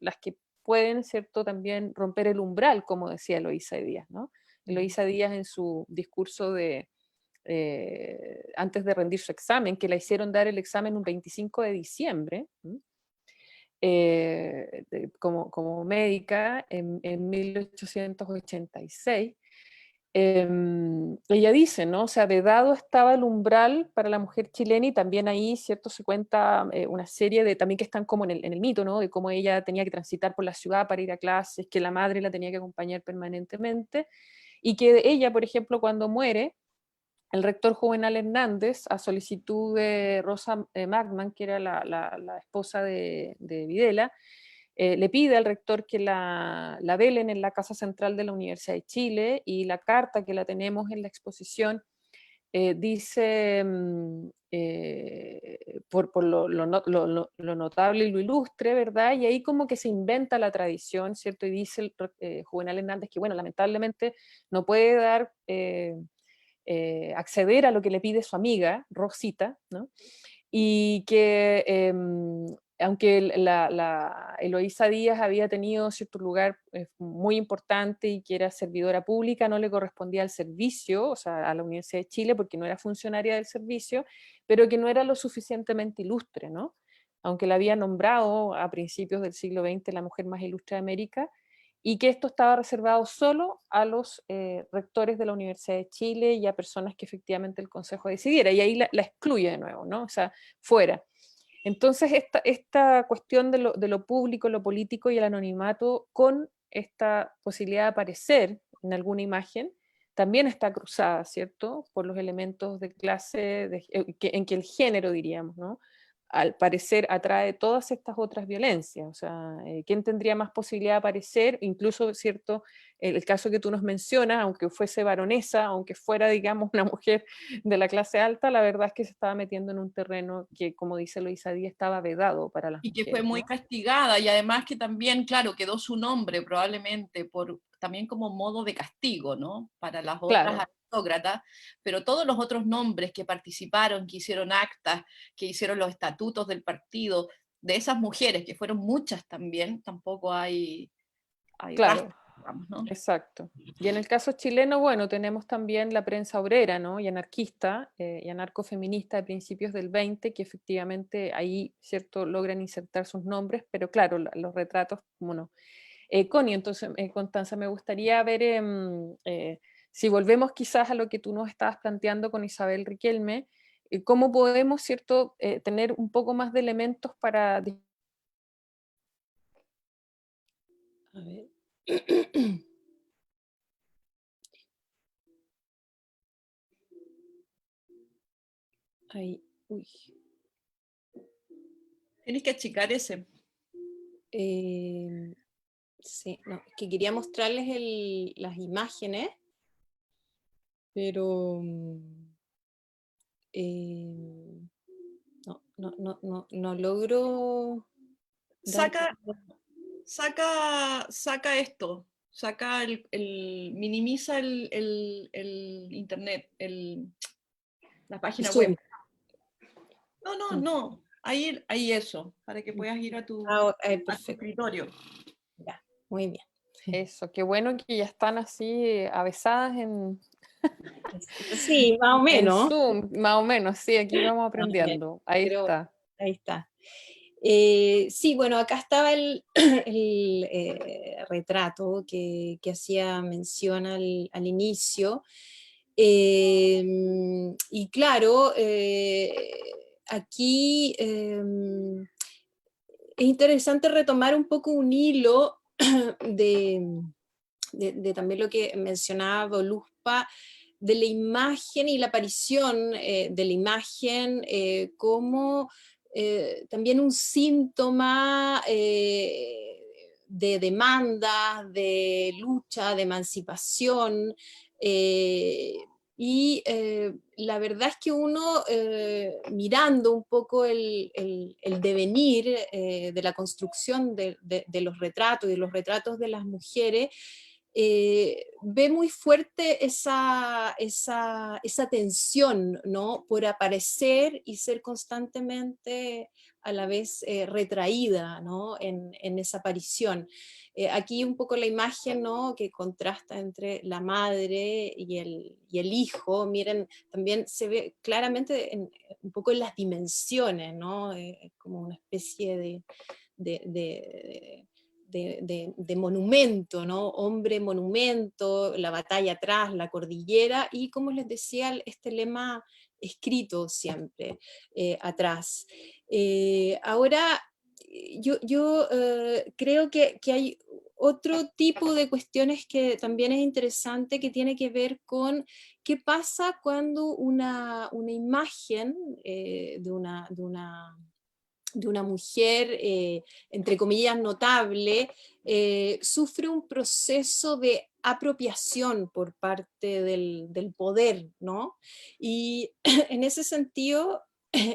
pueden, ¿cierto?, también romper el umbral, como decía Eloísa Díaz, ¿no? Eloísa Díaz en su discurso de antes de rendir su examen, que la hicieron dar el examen un 25 de diciembre, como médica en 1886. Ella dice, ¿no? O sea, vedado estaba el umbral para la mujer chilena, y también ahí, ¿cierto? Se cuenta una serie de, también que están como en el mito, ¿no? De cómo ella tenía que transitar por la ciudad para ir a clases, que la madre la tenía que acompañar permanentemente, y que ella, por ejemplo, cuando muere, el rector Juvenal Hernández, a solicitud de Rosa Magman, que era la esposa de Videla, le pide al rector que la velen en la Casa Central de la Universidad de Chile, y la carta que la tenemos en la exposición dice, por lo notable y lo ilustre, ¿verdad? Y ahí como que se inventa la tradición, ¿cierto? Y dice Juvenal Hernández que, bueno, lamentablemente no puede dar... acceder a lo que le pide su amiga, Rosita, ¿no? Y que aunque Eloísa Díaz había tenido cierto lugar muy importante y que era servidora pública, no le correspondía al servicio, o sea, a la Universidad de Chile, porque no era funcionaria del servicio, pero que no era lo suficientemente ilustre, ¿no? Aunque la había nombrado a principios del siglo XX la mujer más ilustre de América, y que esto estaba reservado solo a los rectores de la Universidad de Chile y a personas que efectivamente el Consejo decidiera, y ahí la excluye de nuevo, ¿no? O sea, fuera. Entonces, esta cuestión de lo público, lo político y el anonimato, con esta posibilidad de aparecer en alguna imagen, también está cruzada, ¿cierto?, por los elementos de clase, en que el género, diríamos, ¿no?, al parecer atrae todas estas otras violencias. O sea, ¿quién tendría más posibilidad de aparecer? Incluso, ¿cierto?, el caso que tú nos mencionas, aunque fuese baronesa, aunque fuera, digamos, una mujer de la clase alta, la verdad es que se estaba metiendo en un terreno que, como dice Eloísa Díaz, estaba vedado para las
Y que
mujeres,
fue muy
¿no?
castigada, y además que también, claro, quedó su nombre probablemente también como modo de castigo, ¿no? Para las otras
Claro,
aristócratas, pero todos los otros nombres que participaron, que hicieron actas, que hicieron los estatutos del partido, de esas mujeres, que fueron muchas también, tampoco hay
claro.
rastro, digamos, ¿no?
Exacto. Y en el caso chileno, bueno, tenemos también la prensa obrera, ¿no?, y anarquista, y anarcofeminista de principios del 20, que efectivamente ahí, ¿cierto?, logran insertar sus nombres, pero claro, los retratos, como no. Connie, entonces, Constanza, me gustaría ver si volvemos quizás a lo que tú nos estabas planteando con Isabel Riquelme, cómo podemos, ¿cierto?, tener un poco más de elementos para... A ver. Ahí, uy.
Tienes que achicar ese.
Sí, no, es que quería mostrarles las imágenes, pero no logro dar...
Saca, saca esto, minimiza el internet, la página web.
Zoom.
No, ahí eso, para que puedas ir a tu
Perfecto.
escritorio.
Ya, muy bien.
Eso, qué bueno que ya están así avesadas en,
Sí, más o
en
menos.
Zoom, más o menos, sí, aquí vamos aprendiendo. Ahí
Pero
está.
ahí está. Sí, bueno, acá estaba el, retrato que hacía mención al inicio. Y claro, aquí es interesante retomar un poco un hilo de, de también lo que mencionaba Voluspa, de la imagen y la aparición de la imagen como también un síntoma de demanda, de lucha, de emancipación. Y la verdad es que uno, mirando un poco el devenir de la construcción de los retratos y de los retratos de las mujeres, ve muy fuerte esa tensión, ¿no? Por aparecer y ser constantemente a la vez retraída, ¿no? En esa aparición. Aquí un poco la imagen, ¿no? Que contrasta entre la madre y el hijo, miren, también se ve claramente un poco en las dimensiones, ¿no? Como una especie de, de- de monumento, ¿no? Hombre monumento, la batalla atrás, la cordillera, y como les decía, este lema escrito siempre atrás. Ahora, yo creo que hay otro tipo de cuestiones que también es interesante, que tiene que ver con qué pasa cuando una imagen de una mujer, entre comillas, notable, sufre un proceso de apropiación por parte del poder, ¿no? Y en ese sentido,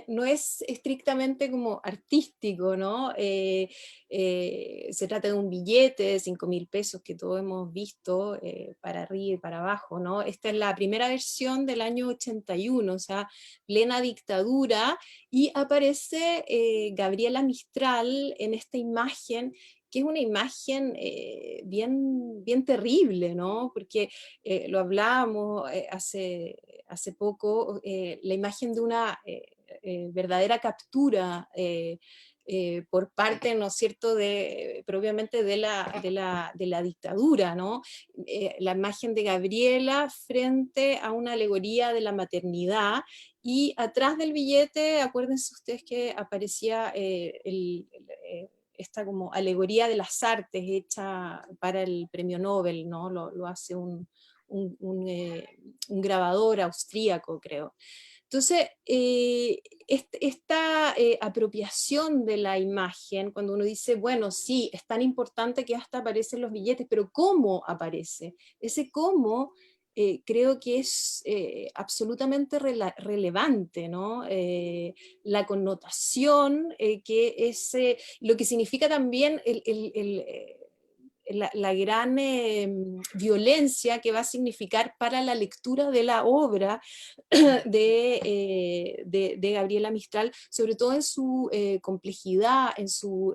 no es estrictamente como artístico, ¿no? Se trata de un billete de 5.000 pesos que todos hemos visto para arriba y para abajo, ¿no? Esta es la primera versión del año 81, o sea, plena dictadura, y aparece Gabriela Mistral en esta imagen, que es una imagen bien terrible, ¿no? Porque lo hablábamos hace poco, la imagen de una verdadera captura por parte, ¿no es cierto?, propiamente de la dictadura, ¿no? La imagen de Gabriela frente a una alegoría de la maternidad, y atrás del billete, acuérdense ustedes que aparecía esta como alegoría de las artes hecha para el premio Nobel, ¿no? Lo hace un grabador austríaco, creo. Entonces, esta apropiación de la imagen, cuando uno dice, bueno, sí, es tan importante que hasta aparecen los billetes, pero ¿cómo aparece? Ese cómo creo que es absolutamente relevante, ¿no? La connotación que es, lo que significa también la gran violencia que va a significar para la lectura de la obra de Gabriela Mistral, sobre todo en su complejidad, en su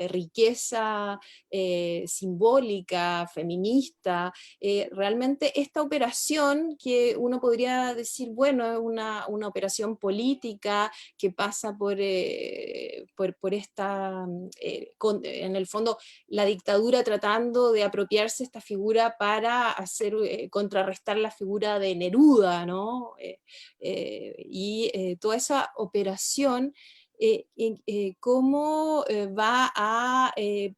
riqueza simbólica, feminista. Realmente esta operación, que uno podría decir, bueno, es una operación política que pasa por esta, en el fondo, la dictadura tratando de apropiarse esta figura para hacer, contrarrestar la figura de Neruda, ¿no? Toda esa operación, cómo va a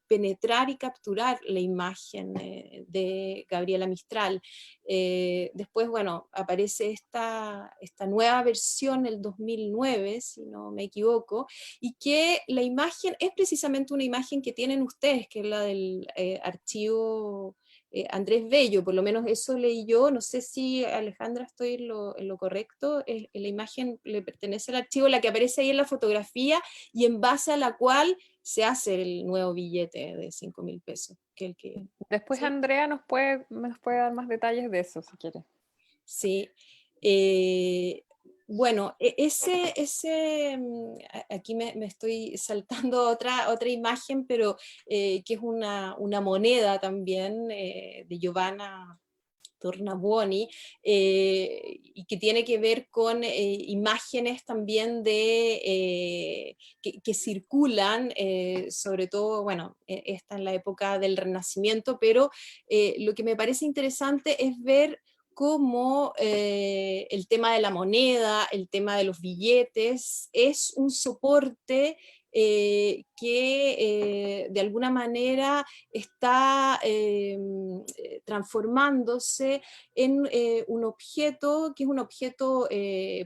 penetrar y capturar la imagen de Gabriela Mistral. Después, bueno, aparece esta nueva versión, el 2009, si no me equivoco, y que la imagen es precisamente una imagen que tienen ustedes, que es la del archivo Andrés Bello, por lo menos eso leí yo. No sé si, Alejandra, estoy en lo correcto. La imagen le pertenece al archivo, la que aparece ahí en la fotografía, y en base a la cual se hace el nuevo billete de 5.000 pesos.
Después
¿Sí?
Andrea nos puede dar más detalles de eso, si quiere.
Sí. Bueno, aquí me estoy saltando otra imagen, pero que es una moneda también de Giovanna Tornabuoni, y que tiene que ver con imágenes también que circulan, sobre todo, bueno, esta en la época del Renacimiento, pero lo que me parece interesante es ver cómo el tema de la moneda, el tema de los billetes, es un soporte que de alguna manera está transformándose en un objeto que es un objeto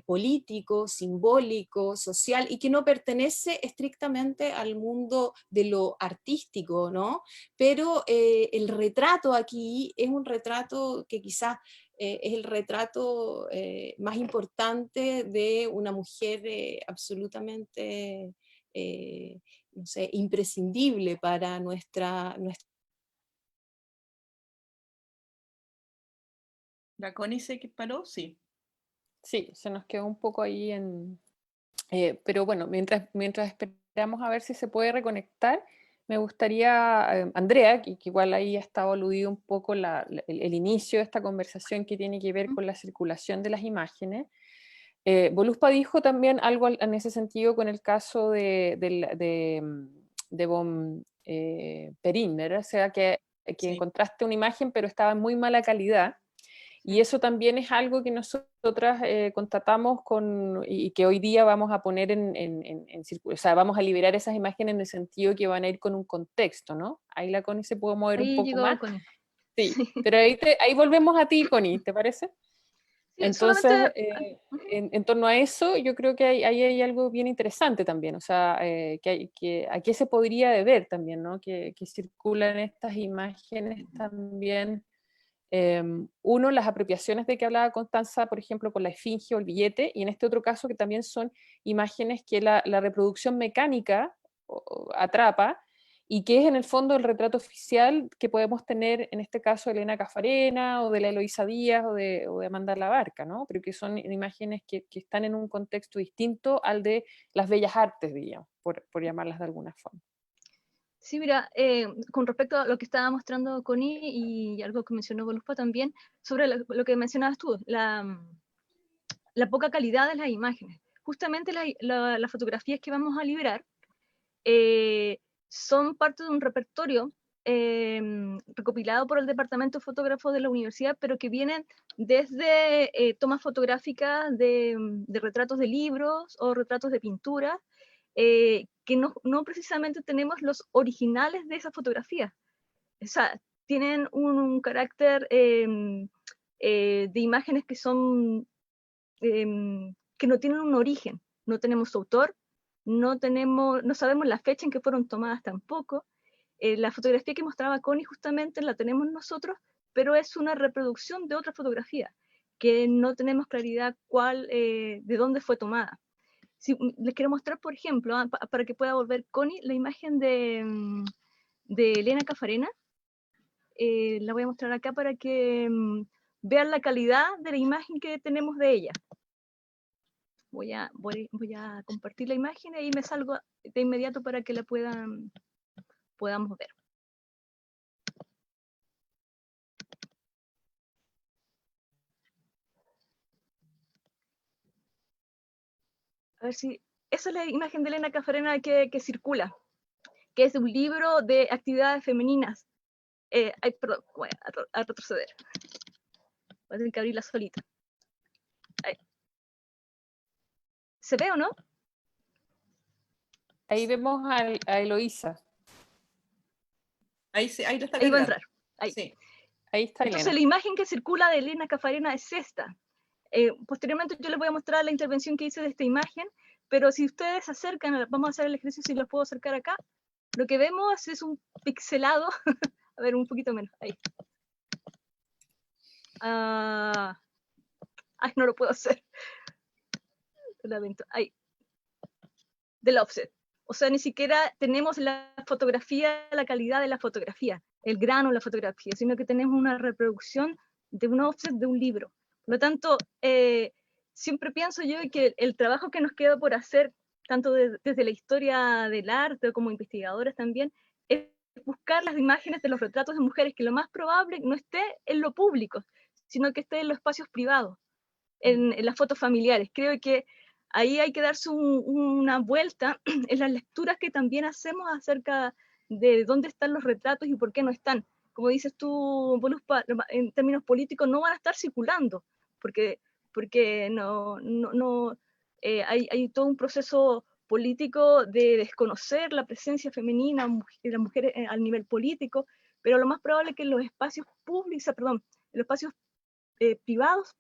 político, simbólico, social, y que no pertenece estrictamente al mundo de lo artístico, ¿no? Pero el retrato aquí es un retrato que quizás es el retrato más importante de una mujer absolutamente, no sé, imprescindible para nuestra
¿La Connie se paró? Sí.
Sí, se nos quedó un poco ahí en... pero bueno, mientras esperamos a ver si se puede reconectar, me gustaría, Andrea, que igual ahí ha estado aludido un poco el inicio de esta conversación que tiene que ver con la circulación de las imágenes. Voluspa dijo también algo en ese sentido con el caso de von Perinder, o sea, que
Sí.
encontraste una imagen pero estaba en muy mala calidad. Y eso también es algo que nosotras constatamos y que hoy día vamos a poner en circulación, o sea, vamos a liberar esas imágenes en el sentido que van a ir con un contexto, ¿no? Ahí la Connie se puede mover un
Ahí
poco
llegó
más.
Connie.
Sí, pero ahí volvemos a ti, Connie, ¿te parece?
Sí, solamente...
Entonces,
Ujú.
en torno a eso, yo creo que ahí hay algo bien interesante también, o sea, a qué se podría deber también, ¿no? Que circulan estas imágenes también. Uno, las apropiaciones de que hablaba Constanza, por ejemplo, con la esfinge o el billete, y en este otro caso que también son imágenes que la reproducción mecánica atrapa, y que es en el fondo el retrato oficial que podemos tener, en este caso, de Elena Cafarena, o de la Eloísa Díaz, o de Amanda Labarca, ¿no? Pero que son imágenes que están en un contexto distinto al de las bellas artes, digamos, por llamarlas de alguna forma.
Sí, mira, con respecto a lo que estaba mostrando Connie y algo que mencionó Voluspa también, sobre lo que mencionabas tú, la poca calidad de las imágenes. Justamente las fotografías que vamos a liberar son parte de un repertorio recopilado por el Departamento de Fotógrafos de la Universidad, pero que vienen desde tomas fotográficas de retratos de libros o retratos de pintura, que no precisamente tenemos los originales de esas fotografías. O sea, tienen un carácter de imágenes que son que no tienen un origen. No tenemos autor, no sabemos la fecha en que fueron tomadas tampoco. La fotografía que mostraba Connie justamente la tenemos nosotros, pero es una reproducción de otra fotografía, que no tenemos claridad de dónde fue tomada. Si, les quiero mostrar, por ejemplo, para que pueda volver Connie, la imagen de Elena Cafarena. La voy a mostrar acá para que vean la calidad de la imagen que tenemos de ella. Voy a compartir la imagen y ahí me salgo de inmediato para que la podamos ver. A ver si... Esa es la imagen de Elena Cafarena que circula, que es de un libro de actividades femeninas. Perdón, voy a retroceder. Voy a tener que abrirla solita. Ahí. ¿Se ve o no?
Ahí vemos a Eloísa.
Ahí lo está
Ahí va a
cargando.
entrar. Ahí.
Sí.
Ahí está
Entonces
Elena.
la imagen que circula de Elena Cafarena es esta. Posteriormente yo les voy a mostrar la intervención que hice de esta imagen, pero si ustedes se acercan, vamos a hacer el ejercicio si los puedo acercar acá, lo que vemos es un pixelado, a ver, un poquito menos, ahí. Ay, no lo puedo hacer. Lamento, ahí. Del offset. O sea, ni siquiera tenemos la fotografía, la calidad de la fotografía, el grano de la fotografía, sino que tenemos una reproducción de un offset de un libro. Por lo tanto, siempre pienso yo que el trabajo que nos queda por hacer, tanto desde la historia del arte como investigadoras también, es buscar las imágenes de los retratos de mujeres, que lo más probable no esté en lo público, sino que esté en los espacios privados, en las fotos familiares. Creo que ahí hay que darse una vuelta en las lecturas que también hacemos acerca de dónde están los retratos y por qué no están. Como dices tú, Voluspa, en términos políticos no van a estar circulando, porque hay todo un proceso político de desconocer la presencia femenina de las mujeres al nivel político, pero lo más probable es que en los espacios públicos, en los espacios privados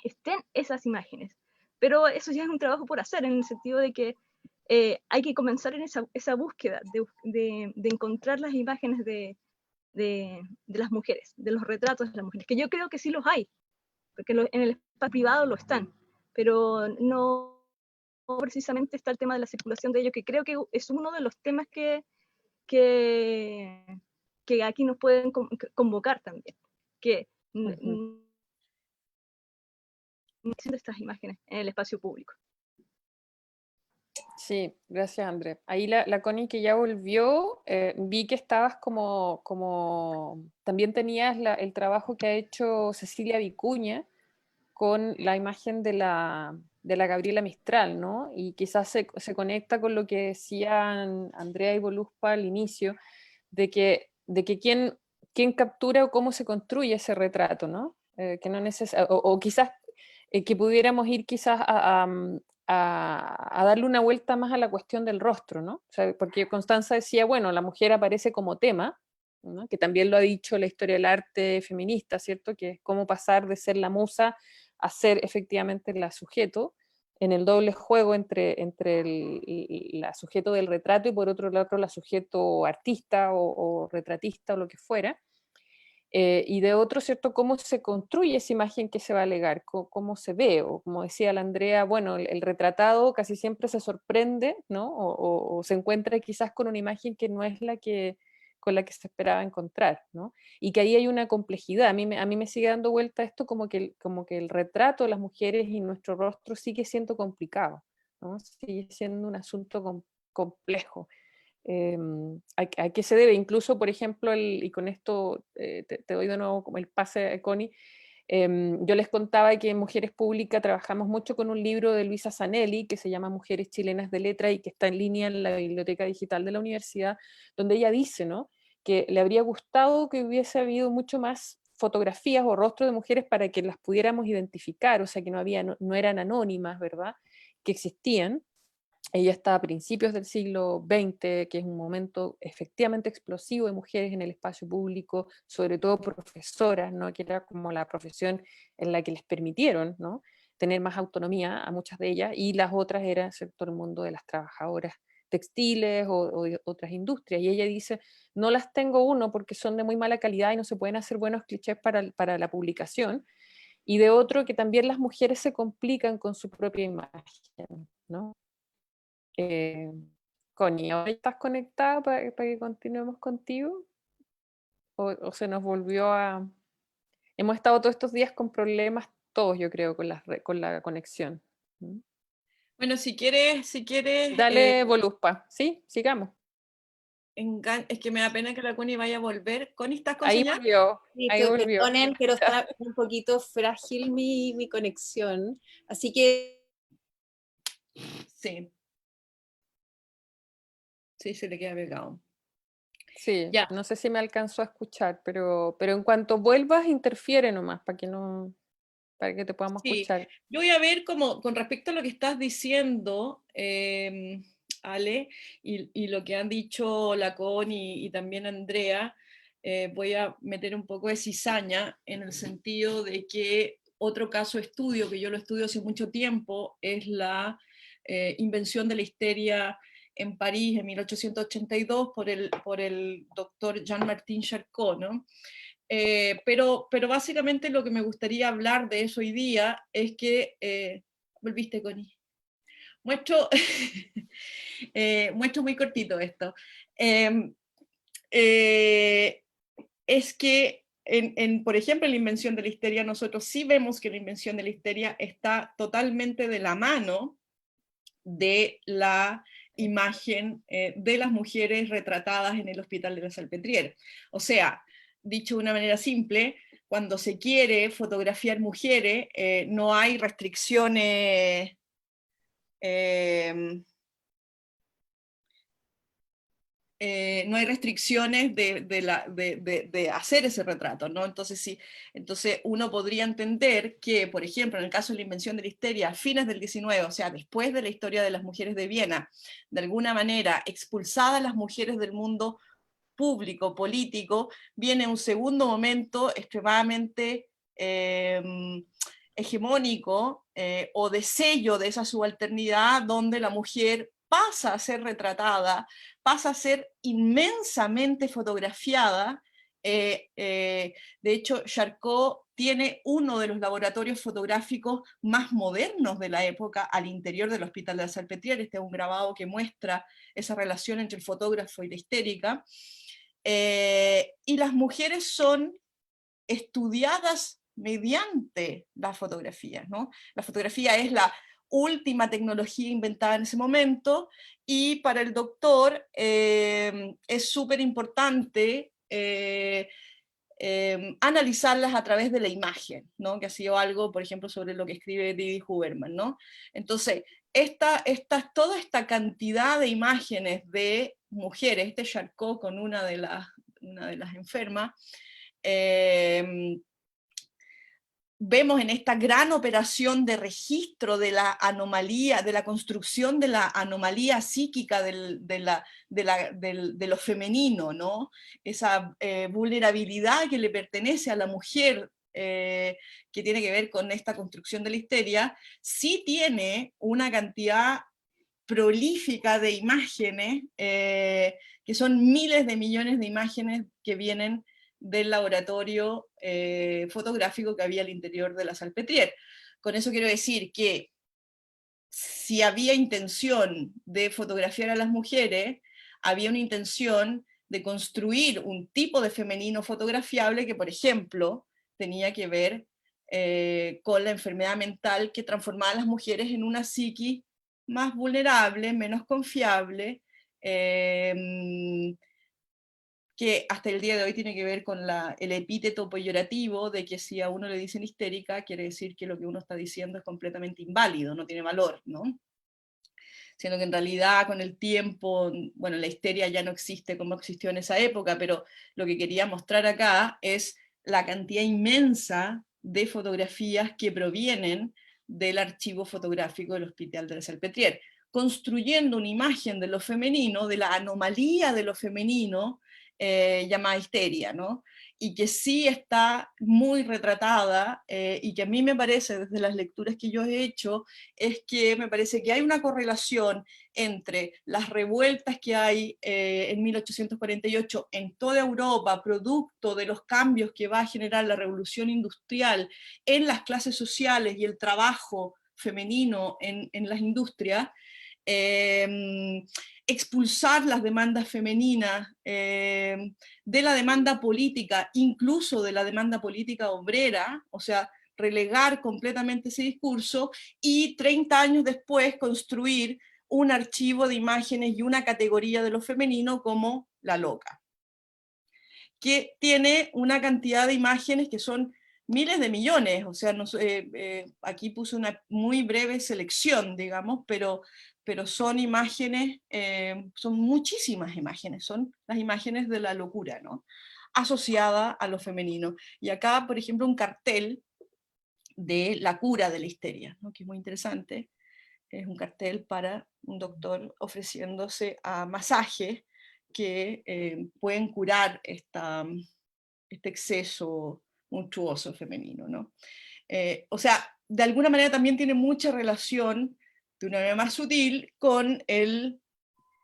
estén esas imágenes. Pero eso ya es un trabajo por hacer, en el sentido de que hay que comenzar en esa búsqueda de encontrar las imágenes de las mujeres, de los retratos de las mujeres, que yo creo que sí los hay, porque en el espacio privado lo están, pero no precisamente está el tema de la circulación de ellos, que creo que es uno de los temas que aquí nos pueden convocar también, que de estas imágenes en el espacio público.
Sí, gracias, André. Ahí la Connie, que ya volvió, vi que estabas también tenías el trabajo que ha hecho Cecilia Vicuña con la imagen de la Gabriela Mistral, ¿no? Y quizás se conecta con lo que decían Andrea y Voluspa al inicio, de que quién captura o cómo se construye ese retrato, ¿no? Que no o quizás que pudiéramos ir quizás a darle una vuelta más a la cuestión del rostro, ¿no? O sea, porque Constanza decía, bueno, la mujer aparece como tema, ¿no? Que también lo ha dicho la historia del arte feminista, ¿cierto? Que es cómo pasar de ser la musa a ser efectivamente la sujeto, en el doble juego entre la sujeto del retrato y por otro lado la sujeto artista o retratista o lo que fuera. Y de otro, ¿cierto? Cómo se construye esa imagen que se va a alegar, cómo se ve, o como decía la Andrea, bueno, el retratado casi siempre se sorprende, ¿no? O se encuentra quizás con una imagen que no es con la que se esperaba encontrar, ¿no? Y que ahí hay una complejidad. A mí me sigue dando vuelta esto como que el retrato de las mujeres y nuestro rostro sigue siendo complicado, ¿no? Sigue siendo un asunto complejo. ¿A qué se debe? Incluso, por ejemplo, y con esto te doy de nuevo como el pase, Connie, yo les contaba que en Mujeres Públicas trabajamos mucho con un libro de Luisa Zanelli que se llama Mujeres Chilenas de Letra y que está en línea en la biblioteca digital de la universidad, donde ella dice, ¿no?, que le habría gustado que hubiese habido mucho más fotografías o rostros de mujeres para que las pudiéramos identificar, o sea, que no eran anónimas, ¿verdad?, que existían. Ella está a principios del siglo XX, que es un momento efectivamente explosivo de mujeres en el espacio público, sobre todo profesoras, ¿no?, que era como la profesión en la que les permitieron, ¿no?, tener más autonomía a muchas de ellas, y las otras eran, ¿cierto?, el mundo de las trabajadoras textiles o de otras industrias. Y ella dice, no las tengo porque son de muy mala calidad y no se pueden hacer buenos clichés para la publicación, y de otro que también las mujeres se complican con su propia imagen, ¿no? Eh, Connie, ¿ahora estás conectada para que continuemos contigo? ¿O se nos volvió a...? Hemos estado todos estos días con problemas, todos yo creo, con la conexión. ¿Mm?
Bueno, si quieres,
Dale, Voluspa, ¿sí? Sigamos.
es que me da pena que la Connie vaya a volver. Connie, ¿estás con
Ahí
señal?
volvió,
Sí,
ahí volvió.
perdonen, pero está un poquito frágil mi conexión. Así que
Sí, sí, se le queda pegado.
Sí,
Ya,
no sé si me alcanzó a escuchar, pero en cuanto vuelvas, interfiere nomás para que te podamos
sí.
escuchar.
Yo voy a ver como con respecto a lo que estás diciendo, Ale, y lo que han dicho la Connie y también Andrea, voy a meter un poco de cizaña en el sentido de que otro caso de estudio, que yo lo estudio hace mucho tiempo, es la invención de la histeria en París en 1882 por el doctor Jean-Martin Charcot, ¿no? Pero básicamente lo que me gustaría hablar de eso hoy día es que, volviste, Connie, muestro, muestro muy cortito esto. Eh, eh, es que, por ejemplo, en la invención de la histeria, nosotros sí vemos que la invención de la histeria está totalmente de la mano de la imagen de las mujeres retratadas en el Hospital de la Salpêtrière. O sea, dicho de una manera simple, cuando se quiere fotografiar mujeres, no hay restricciones no hay restricciones de hacer ese retrato, ¿no? Entonces, sí, entonces uno podría entender que, por ejemplo, en el caso de la invención de la histeria, a fines del 19, o sea, después de la historia de las mujeres de Viena, de alguna manera expulsadas las mujeres del mundo público, político, viene un segundo momento extremadamente hegemónico o de sello de esa subalternidad, donde la mujer pasa a ser retratada, pasa a ser inmensamente fotografiada. De hecho, Charcot tiene uno de los laboratorios fotográficos más modernos de la época al interior del Hospital de la Salpêtrière. Este es un grabado que muestra esa relación entre el fotógrafo y la histérica. Y las mujeres son estudiadas mediante la fotografía, ¿no? La fotografía es la última tecnología inventada en ese momento, y para el doctor es súper importante analizarlas a través de la imagen, ¿no? Que ha sido algo, por ejemplo, sobre lo que escribe Didi Huberman, ¿no? Entonces, toda esta cantidad de imágenes de mujeres, este Charcot con una de las enfermas, vemos en esta gran operación de registro de la anomalía, de la construcción de la anomalía psíquica de lo femenino, ¿no? Esa vulnerabilidad que le pertenece a la mujer, que tiene que ver con esta construcción de la histeria, sí tiene una cantidad prolífica de imágenes, que son miles de millones de imágenes que vienen del laboratorio fotográfico que había al interior de la Salpêtrière. Con eso quiero decir que si había intención de fotografiar a las mujeres, había una intención de construir un tipo de femenino fotografiable que, por ejemplo, tenía que ver con la enfermedad mental que transformaba a las mujeres en una psiquis más vulnerable, menos confiable, que hasta el día de hoy tiene que ver con el epíteto peyorativo de que si a uno le dicen histérica, quiere decir que lo que uno está diciendo es completamente inválido, no tiene valor, ¿no? Siendo que en realidad con el tiempo, bueno, la histeria ya no existe como existió en esa época, pero lo que quería mostrar acá es la cantidad inmensa de fotografías que provienen del archivo fotográfico del Hospital de la Salpêtrière, construyendo una imagen de lo femenino, de la anomalía de lo femenino, llamada histeria, ¿no? Y que sí está muy retratada, y que a mí me parece, desde las lecturas que yo he hecho, es que me parece que hay una correlación entre las revueltas que hay en 1848 en toda Europa, producto de los cambios que va a generar la revolución industrial en las clases sociales y el trabajo femenino en las industrias, expulsar las demandas femeninas de la demanda política, incluso de la demanda política obrera, o sea, relegar completamente ese discurso, y 30 años después construir un archivo de imágenes y una categoría de lo femenino como la loca, que tiene una cantidad de imágenes que son miles de millones, o sea, aquí puse una muy breve selección, digamos, pero son imágenes, son muchísimas imágenes, son las imágenes de la locura, ¿no? Asociada a lo femenino. Y acá, por ejemplo, un cartel de la cura de la histeria, ¿no? Que es muy interesante. Es un cartel para un doctor ofreciéndose a masajes que pueden curar este exceso monstruoso femenino, ¿no? O sea, de alguna manera también tiene mucha relación, de una manera más sutil, con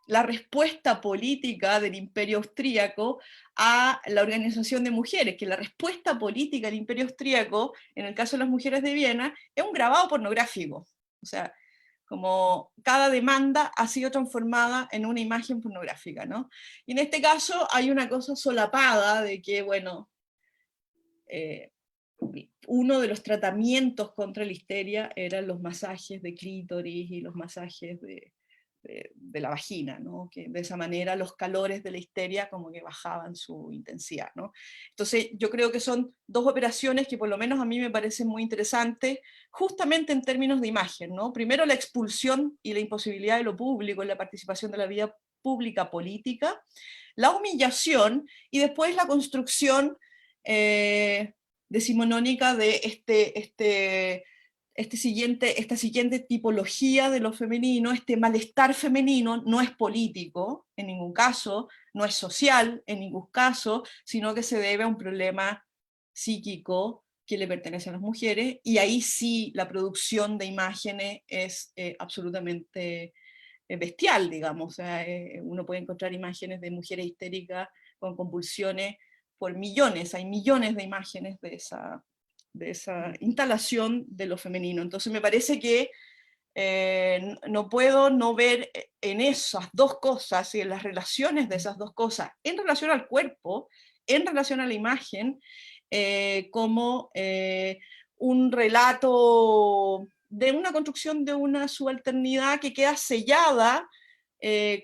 la respuesta política del Imperio Austríaco a la organización de mujeres, que la respuesta política del Imperio Austríaco, en el caso de las mujeres de Viena, es un grabado pornográfico. O sea, como cada demanda ha sido transformada en una imagen pornográfica, ¿no? Y en este caso hay una cosa solapada de que, bueno, uno de los tratamientos contra la histeria eran los masajes de clítoris y los masajes de la vagina, ¿no? Que de esa manera los calores de la histeria como que bajaban su intensidad, ¿no? Entonces yo creo que son dos operaciones que por lo menos a mí me parecen muy interesantes, justamente en términos de imagen, ¿no? Primero la expulsión y la imposibilidad de lo público en la participación de la vida pública política, la humillación y después la construcción decimonónica de esta siguiente tipología de lo femenino. Este malestar femenino no es político en ningún caso, no es social en ningún caso, sino que se debe a un problema psíquico que le pertenece a las mujeres, y ahí sí la producción de imágenes es absolutamente bestial, digamos. O sea, uno puede encontrar imágenes de mujeres histéricas con convulsiones por millones, hay millones de imágenes de esa instalación de lo femenino. Entonces me parece que no puedo no ver en esas dos cosas y en las relaciones de esas dos cosas, en relación al cuerpo, en relación a la imagen, como un relato de una construcción de una subalternidad que queda sellada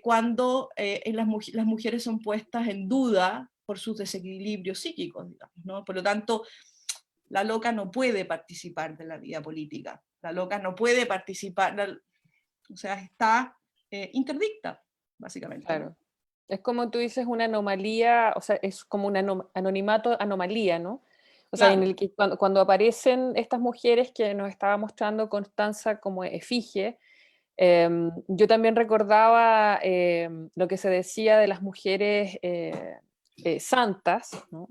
cuando las mujeres son puestas en duda por sus desequilibrios psíquicos, digamos, ¿no? Por lo tanto, la loca no puede participar de la vida política, la loca no puede participar, o sea, está interdicta, básicamente.
Claro.
¿No?
Es como tú dices, una anomalía, o sea, es como un anonimato anomalía, ¿no? O sea, en
Claro.
el que cuando aparecen estas mujeres que nos estaba mostrando Constanza como efigie, yo también recordaba lo que se decía de las mujeres santas, ¿no?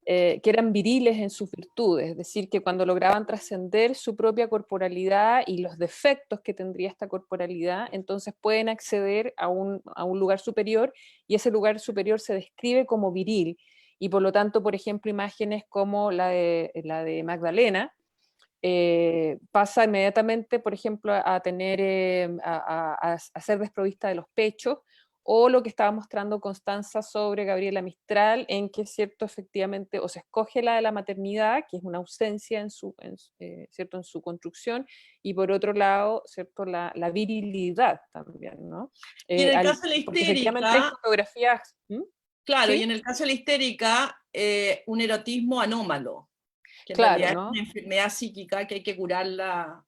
Que eran viriles en sus virtudes, es decir, que cuando lograban trascender su propia corporalidad y los defectos que tendría esta corporalidad, entonces pueden acceder a un lugar superior, y ese lugar superior se describe como viril, y por lo tanto, por ejemplo, imágenes como la de Magdalena, pasa inmediatamente, por ejemplo, a tener, a ser desprovista de los pechos, o lo que estaba mostrando Constanza sobre Gabriela Mistral, en que, cierto, efectivamente, o se escoge la de la maternidad, que es una ausencia cierto, en su construcción, y por otro lado, cierto, la virilidad también, ¿no?
Y en el caso de la
Porque efectivamente hay
histérica,
fotografías,
claro, y
¿sí?
en el caso de la histérica, un erotismo anómalo, que en
Claro,
realidad es
¿no?
una enfermedad psíquica que hay que curarla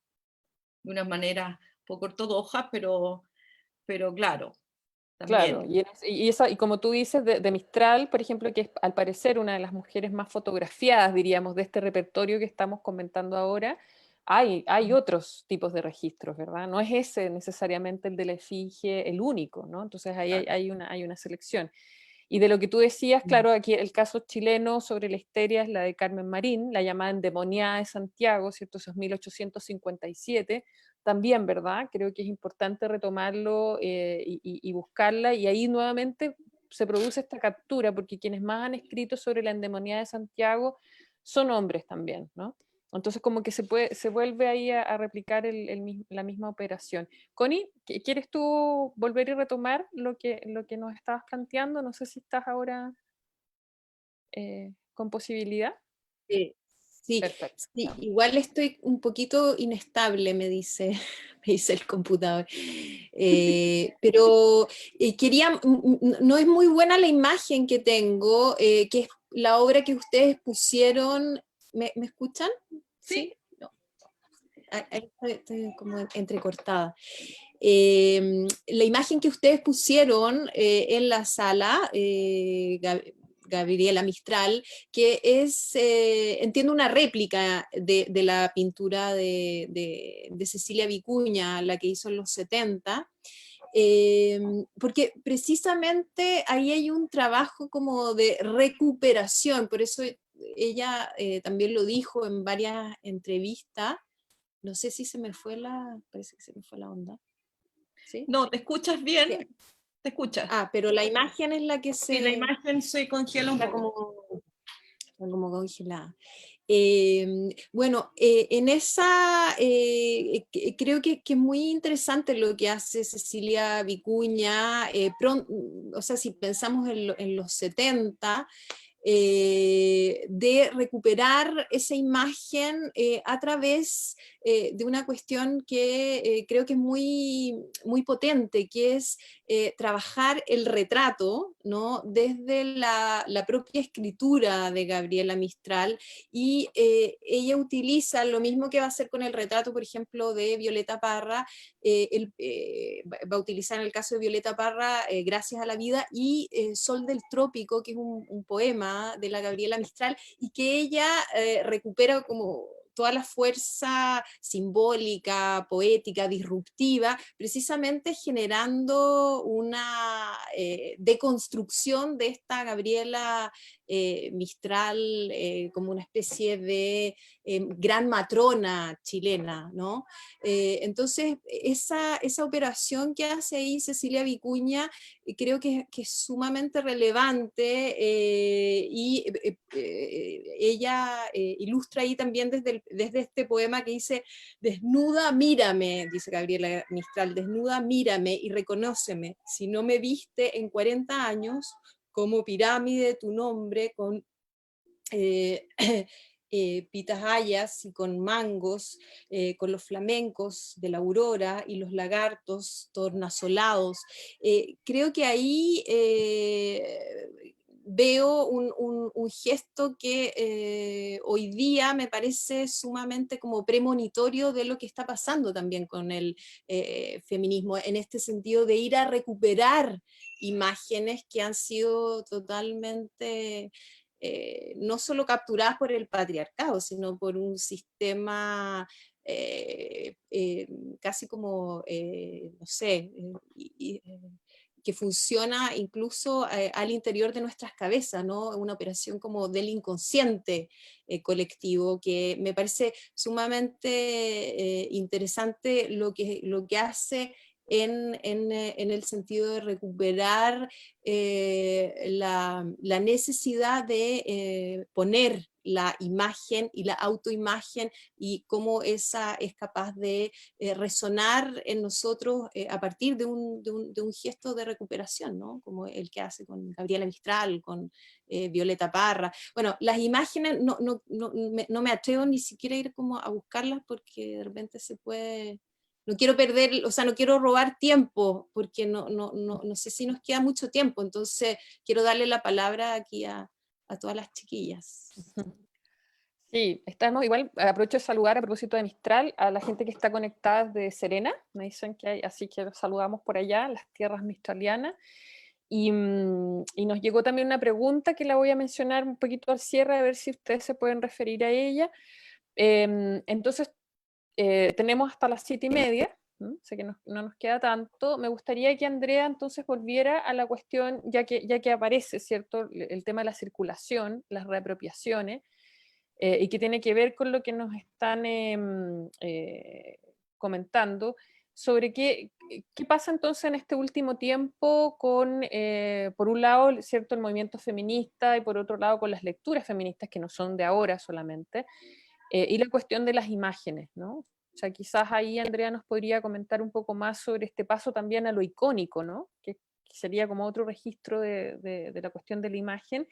de unas maneras poco ortodoxas, pero claro,
Claro,
también.
y como tú dices, de Mistral, por ejemplo, que es al parecer una de las mujeres más fotografiadas, diríamos, de este repertorio que estamos comentando ahora, hay otros tipos de registros, ¿verdad? No es ese necesariamente el de la efigie el único, ¿no? Entonces ahí
Claro.
hay una selección. Y de lo que tú decías, claro, aquí el caso chileno sobre la histeria es la de Carmen Marín, la llamada endemoniada de Santiago, ¿cierto? Eso es 1857, también, ¿verdad? Creo que es importante retomarlo y buscarla, y ahí nuevamente se produce esta captura, porque quienes más han escrito sobre la endemoniada de Santiago son hombres también, ¿no? Entonces como que se vuelve ahí a replicar la misma operación. Connie, ¿quieres tú volver y retomar lo que nos estabas planteando? No sé si estás ahora con posibilidad.
Sí, sí,
Perfecto.
sí, igual estoy un poquito inestable, me dice, me dice el computador. Pero quería, no es muy buena la imagen que tengo, que es la obra que ustedes pusieron. ¿Me escuchan?
Sí,
¿Sí? No. Ahí estoy como entrecortada. La imagen que ustedes pusieron en la sala, Gabriela Mistral, que es, entiendo, una réplica de la pintura de Cecilia Vicuña, la que hizo en los 70, porque precisamente ahí hay un trabajo como de recuperación, por eso ella también lo dijo en varias entrevistas. No sé si se me fue parece que se me fue la onda. ¿Sí?
no, ¿te escuchas bien?
Sí.
¿Te escuchas?
Ah, pero la imagen es la que
Sí, la imagen se congela un
está
poco.
como congelada. Bueno, en esa, creo que es muy interesante lo que hace Cecilia Vicuña, o sea, si pensamos en los 70, de recuperar esa imagen a través de una cuestión que creo que es muy, muy potente, que es trabajar el retrato, ¿no? Desde la propia escritura de Gabriela Mistral, y ella utiliza lo mismo que va a hacer con el retrato, por ejemplo, de Violeta Parra, va a utilizar en el caso de Violeta Parra Gracias a la vida y Sol del Trópico, que es un poema de la Gabriela Mistral, y que ella recupera como toda la fuerza simbólica, poética, disruptiva, precisamente generando una deconstrucción de esta Gabriela Mistral como una especie de gran matrona chilena, ¿no? Entonces, esa operación que hace ahí Cecilia Vicuña creo que es sumamente relevante, y ella ilustra ahí también desde este poema que dice: desnuda, mírame, dice Gabriela Mistral, desnuda, mírame y reconóceme, si no me viste en 40 años, como pirámide tu nombre con eh, pitahayas y con mangos, con los flamencos de la aurora y los lagartos tornasolados. Creo que ahí veo un gesto que hoy día me parece sumamente como premonitorio de lo que está pasando también con el feminismo, en este sentido de ir a recuperar imágenes que han sido totalmente no solo capturadas por el patriarcado, sino por un sistema casi como, no sé, que funciona incluso al interior de nuestras cabezas, ¿no? Una operación como del inconsciente colectivo, que me parece sumamente interesante lo que hace en el sentido de recuperar la necesidad de poner la imagen y la autoimagen y cómo esa es capaz de resonar en nosotros a partir de un gesto de recuperación, ¿no? Como el que hace con Gabriela Mistral, con Violeta Parra. Bueno, las imágenes no me atrevo ni siquiera a ir como a buscarlas porque de repente se puede... No quiero perder, o sea, no quiero robar tiempo, porque no sé si nos queda mucho tiempo, entonces quiero darle la palabra aquí a todas las chiquillas.
Sí, estamos igual, aprovecho de saludar a propósito de Mistral a la gente que está conectada de Serena, me dicen que hay, así que los saludamos por allá, las tierras mistralianas. Y nos llegó también una pregunta que la voy a mencionar un poquito al cierre, a ver si ustedes se pueden referir a ella. Entonces, tenemos hasta las 7:30, sé que no nos queda tanto. Me gustaría que Andrea entonces volviera a la cuestión, ya que aparece, ¿cierto?, el tema de la circulación, las reapropiaciones, y que tiene que ver con lo que nos están comentando, sobre qué pasa entonces en este último tiempo con, por un lado, ¿cierto?, el movimiento feminista y por otro lado con las lecturas feministas que no son de ahora solamente, y la cuestión de las imágenes, ¿no? O sea, quizás ahí Andrea nos podría comentar un poco más sobre este paso también a lo icónico, ¿no? Que sería como otro registro de la cuestión de la imagen.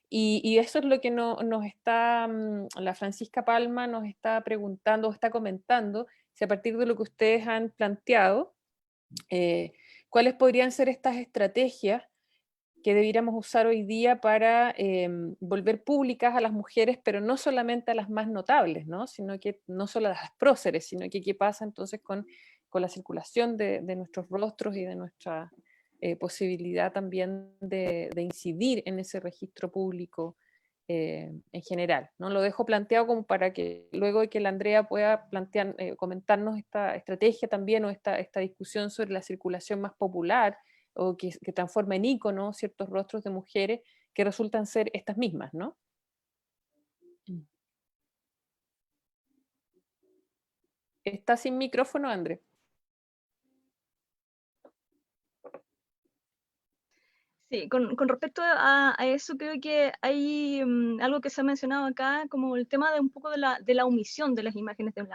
Y eso es lo que nos está, la Francisca Palma nos está preguntando, está comentando, si a partir de lo que ustedes han planteado, cuáles podrían ser estas estrategias que debiéramos usar hoy día para volver públicas a las mujeres, pero no solamente a las más notables, ¿no? Sino que no solo a las próceres, sino que qué pasa entonces con la circulación de nuestros rostros y de nuestra posibilidad también de incidir en ese registro público en general, ¿no? Lo dejo planteado como para que luego de que la Andrea pueda plantear, comentarnos esta estrategia también o esta discusión sobre la circulación más popular o que transforma en ícono ciertos rostros de mujeres que resultan ser estas mismas, ¿no? ¿Está sin micrófono, André?
Sí, con respecto a eso, creo que hay algo que se ha mencionado acá, como el tema de un poco de la omisión de las imágenes de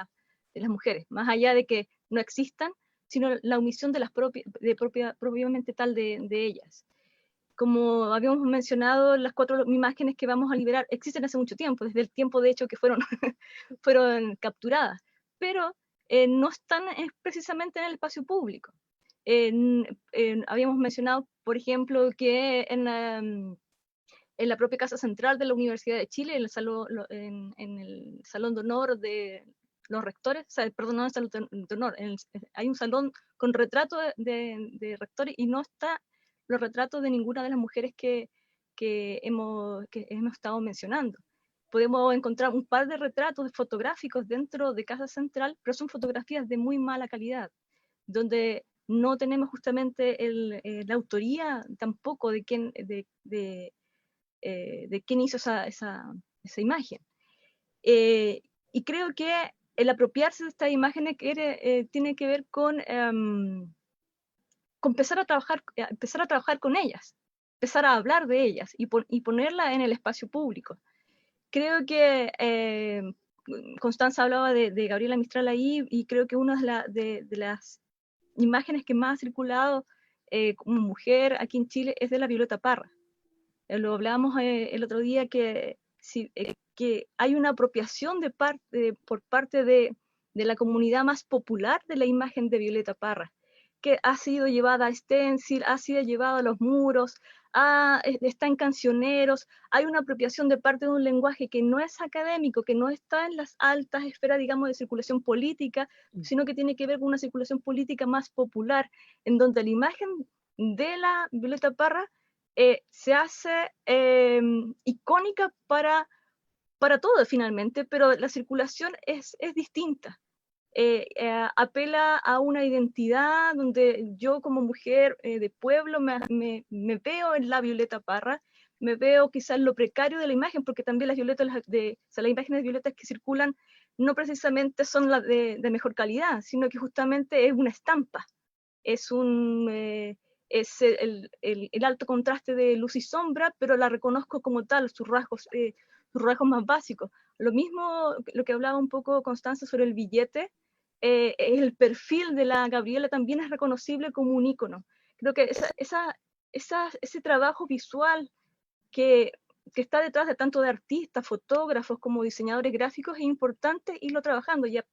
las mujeres, más allá de que no existan, sino la omisión de las propiamente tal de ellas. Como habíamos mencionado, las 4 imágenes que vamos a liberar existen hace mucho tiempo, desde el tiempo de hecho que fueron, fueron capturadas, pero no están precisamente en el espacio público. Habíamos mencionado, por ejemplo, que en la propia Casa Central de la Universidad de Chile, en el Salón de Honor de los rectores, o sea, perdón, no en el Salón de Honor, hay un salón con retrato de rectores y no está los retratos de ninguna de las mujeres que hemos estado mencionando. Podemos encontrar un par de retratos fotográficos dentro de Casa Central, pero son fotografías de muy mala calidad, donde no tenemos justamente la autoría tampoco de quién hizo esa imagen. Y creo que el apropiarse de estas imágenes tiene que ver con empezar a trabajar con ellas, empezar a hablar de ellas y ponerla en el espacio público. Creo que Constanza hablaba de Gabriela Mistral ahí, y creo que una de las imágenes que más ha circulado como mujer aquí en Chile es de la Violeta Parra. Lo hablábamos el otro día, que que hay una apropiación por parte de la comunidad más popular de la imagen de Violeta Parra, que ha sido llevada a stencil, ha sido llevada a los muros, está en cancioneros. Hay una apropiación de parte de un lenguaje que no es académico, que no está en las altas esferas, digamos, de circulación política, sino que tiene que ver con una circulación política más popular, en donde la imagen de la Violeta Parra se hace icónica para todo finalmente, pero la circulación es distinta. Apela a una identidad donde yo como mujer de pueblo me veo en la Violeta Parra, me veo quizás lo precario de la imagen, porque también las imágenes de violetas que circulan no precisamente son las de mejor calidad, sino que justamente es una estampa, es el alto contraste de luz y sombra, pero la reconozco como tal, sus rasgos más básicos. Lo mismo, lo que hablaba un poco Constanza sobre el billete, el perfil de la Gabriela también es reconocible como un ícono. Creo que ese trabajo visual que está detrás de tanto de artistas, fotógrafos como diseñadores gráficos es importante irlo trabajando. Y a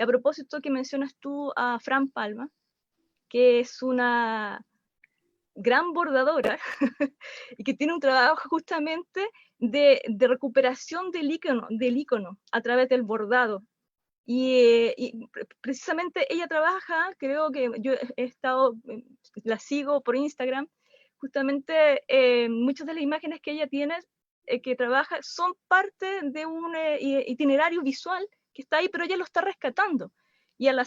propósito que mencionas tú a Fran Palma, que es una gran bordadora y que tiene un trabajo justamente de recuperación del icono a través del bordado. Y precisamente ella trabaja, creo que yo he estado, la sigo por Instagram, justamente muchas de las imágenes que ella tiene, que trabaja, son parte de un itinerario visual que está ahí, pero ella lo está rescatando. Y al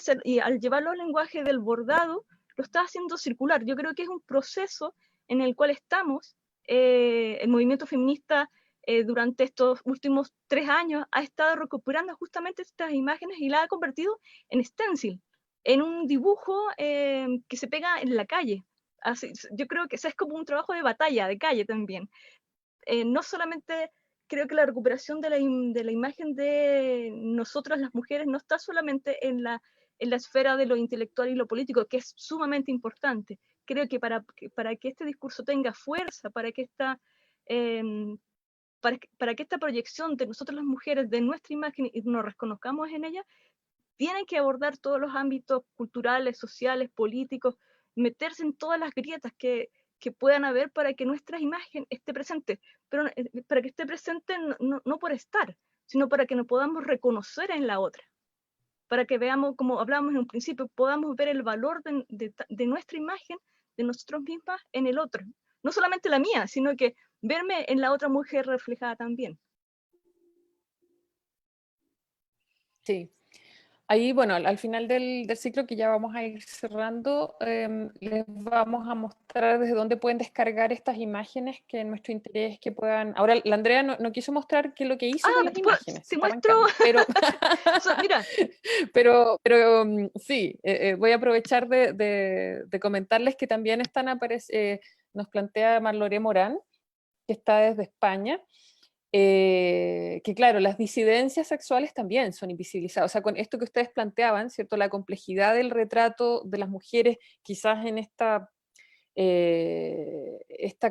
llevarlo al lenguaje del bordado, lo está haciendo circular. Yo creo que es un proceso en el cual estamos, el movimiento feminista durante estos últimos 3 años ha estado recuperando justamente estas imágenes y la ha convertido en stencil, en un dibujo que se pega en la calle. Así, yo creo que es como un trabajo de batalla, de calle también. No solamente creo que la recuperación de la imagen de nosotras las mujeres no está solamente en la esfera de lo intelectual y lo político, que es sumamente importante. Creo que para que este discurso tenga fuerza, para que esta proyección de nosotras las mujeres, de nuestra imagen, y nos reconozcamos en ella, tienen que abordar todos los ámbitos culturales, sociales, políticos, meterse en todas las grietas que puedan haber para que nuestra imagen esté presente, pero para que esté presente no por estar, sino para que nos podamos reconocer en la otra, para que veamos, como hablábamos en un principio, podamos ver el valor de nuestra imagen, de nosotros mismas en el otro. No solamente la mía, sino que verme en la otra mujer reflejada también.
Sí. Ahí, bueno, al final del ciclo, que ya vamos a ir cerrando, les vamos a mostrar desde dónde pueden descargar estas imágenes, que en nuestro interés que puedan... Ahora, la Andrea no quiso mostrar qué es lo que hizo con las imágenes.
Te muestro...
Pero,
mira.
pero sí, voy a aprovechar de comentarles que también están nos plantea Marloré Morán, que está desde España, que claro, las disidencias sexuales también son invisibilizadas. O sea, con esto que ustedes planteaban, ¿cierto? La complejidad del retrato de las mujeres, quizás en esta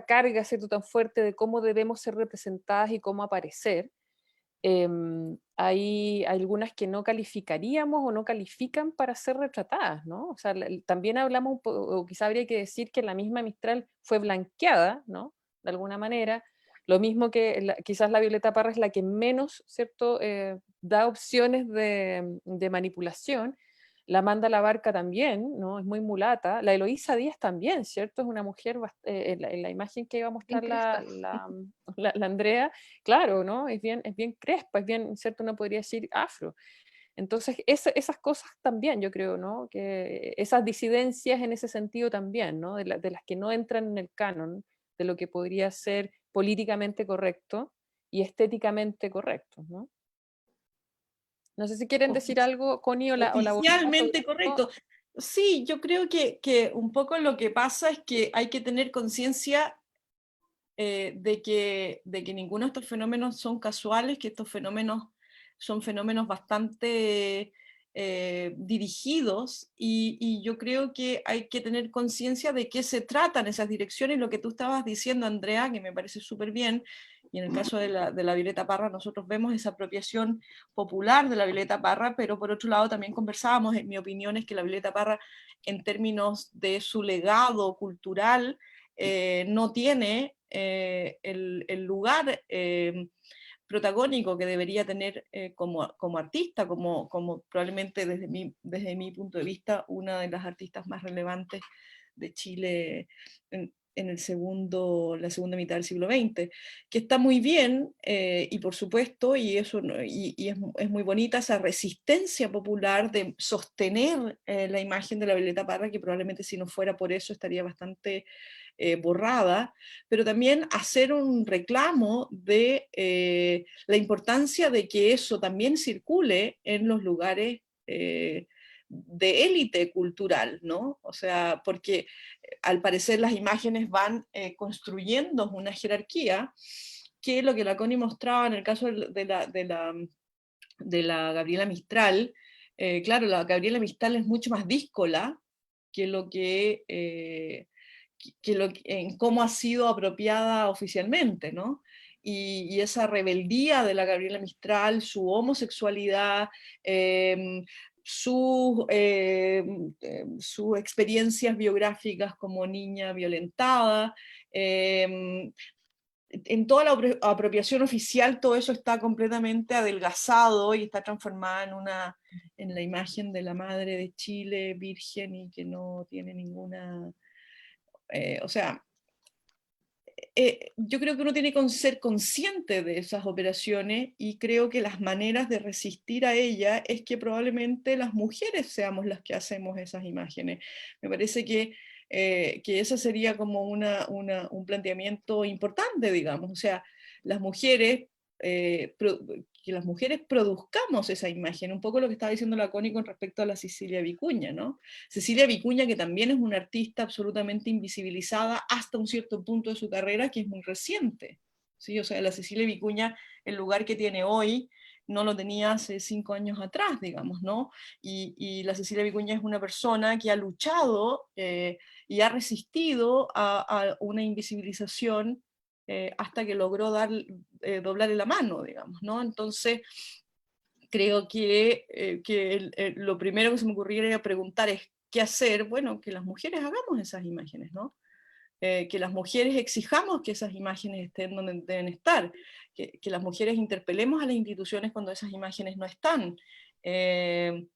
carga, ¿cierto?, tan fuerte de cómo debemos ser representadas y cómo aparecer. Hay algunas que no calificaríamos o no califican para ser retratadas, ¿no? O sea, también hablamos, o quizá habría que decir que la misma Mistral fue blanqueada, ¿no?, de alguna manera. Lo mismo que quizás la Violeta Parra es la que menos, ¿cierto?, da opciones de manipulación. La Amanda Labarca también, ¿no?, es muy mulata. La Eloísa Díaz también, ¿cierto?, es una mujer, en la imagen que iba a mostrar la Andrea, claro, ¿no?, es bien crespa, es bien, ¿cierto?, uno podría decir afro. Entonces, esas cosas también, yo creo, ¿no?, que esas disidencias en ese sentido también, ¿no?, de las que no entran en el canon de lo que podría ser políticamente correcto y estéticamente correcto, ¿no? No sé si quieren decir algo, Connie o la
Oficialmente correcto. Sí, yo creo que un poco lo que pasa es que hay que tener conciencia de que ninguno de estos fenómenos son casuales, que estos fenómenos son fenómenos bastante dirigidos, y yo creo que hay que tener conciencia de qué se tratan esas direcciones, lo que tú estabas diciendo, Andrea, que me parece súper bien, Y en el caso de la Violeta Parra, nosotros vemos esa apropiación popular de la Violeta Parra, pero por otro lado también conversábamos, en mi opinión es que la Violeta Parra, en términos de su legado cultural, no tiene el lugar protagónico que debería tener como artista, como probablemente desde mi punto de vista, una de las artistas más relevantes de Chile en la segunda mitad del siglo XX, que está muy bien, y por supuesto, y es muy bonita esa resistencia popular de sostener la imagen de la Violeta Parra, que probablemente si no fuera por eso estaría bastante borrada, pero también hacer un reclamo de la importancia de que eso también circule en los lugares de élite cultural, ¿no? O sea, porque al parecer las imágenes van construyendo una jerarquía, que lo que la Connie mostraba en el caso de la Gabriela Mistral, claro, la Gabriela Mistral es mucho más díscola que en cómo ha sido apropiada oficialmente, ¿no? Y esa rebeldía de la Gabriela Mistral, su homosexualidad, sus experiencias biográficas como niña violentada, en toda la apropiación oficial todo eso está completamente adelgazado y está transformada en la imagen de la madre de Chile, virgen, y que no tiene ninguna... o sea, yo creo que uno tiene que ser consciente de esas operaciones, y creo que las maneras de resistir a ella es que probablemente las mujeres seamos las que hacemos esas imágenes. Me parece que ese sería como un planteamiento importante, digamos. O sea, las mujeres, que las mujeres produzcamos esa imagen, un poco lo que estaba diciendo la Connie con respecto a la Cecilia Vicuña, ¿no? Cecilia Vicuña, que también es una artista absolutamente invisibilizada hasta un cierto punto de su carrera, que es muy reciente, ¿sí? O sea, la Cecilia Vicuña, el lugar que tiene hoy, no lo tenía hace 5 años atrás, digamos, ¿no? Y la Cecilia Vicuña es una persona que ha luchado y ha resistido a una invisibilización hasta que logró doblarle la mano, digamos, ¿no? Entonces, creo que lo primero que se me ocurriría preguntar es qué hacer. Bueno, que las mujeres hagamos esas imágenes, ¿no? Que las mujeres exijamos que esas imágenes estén donde deben estar, que las mujeres interpelemos a las instituciones cuando esas imágenes no están, que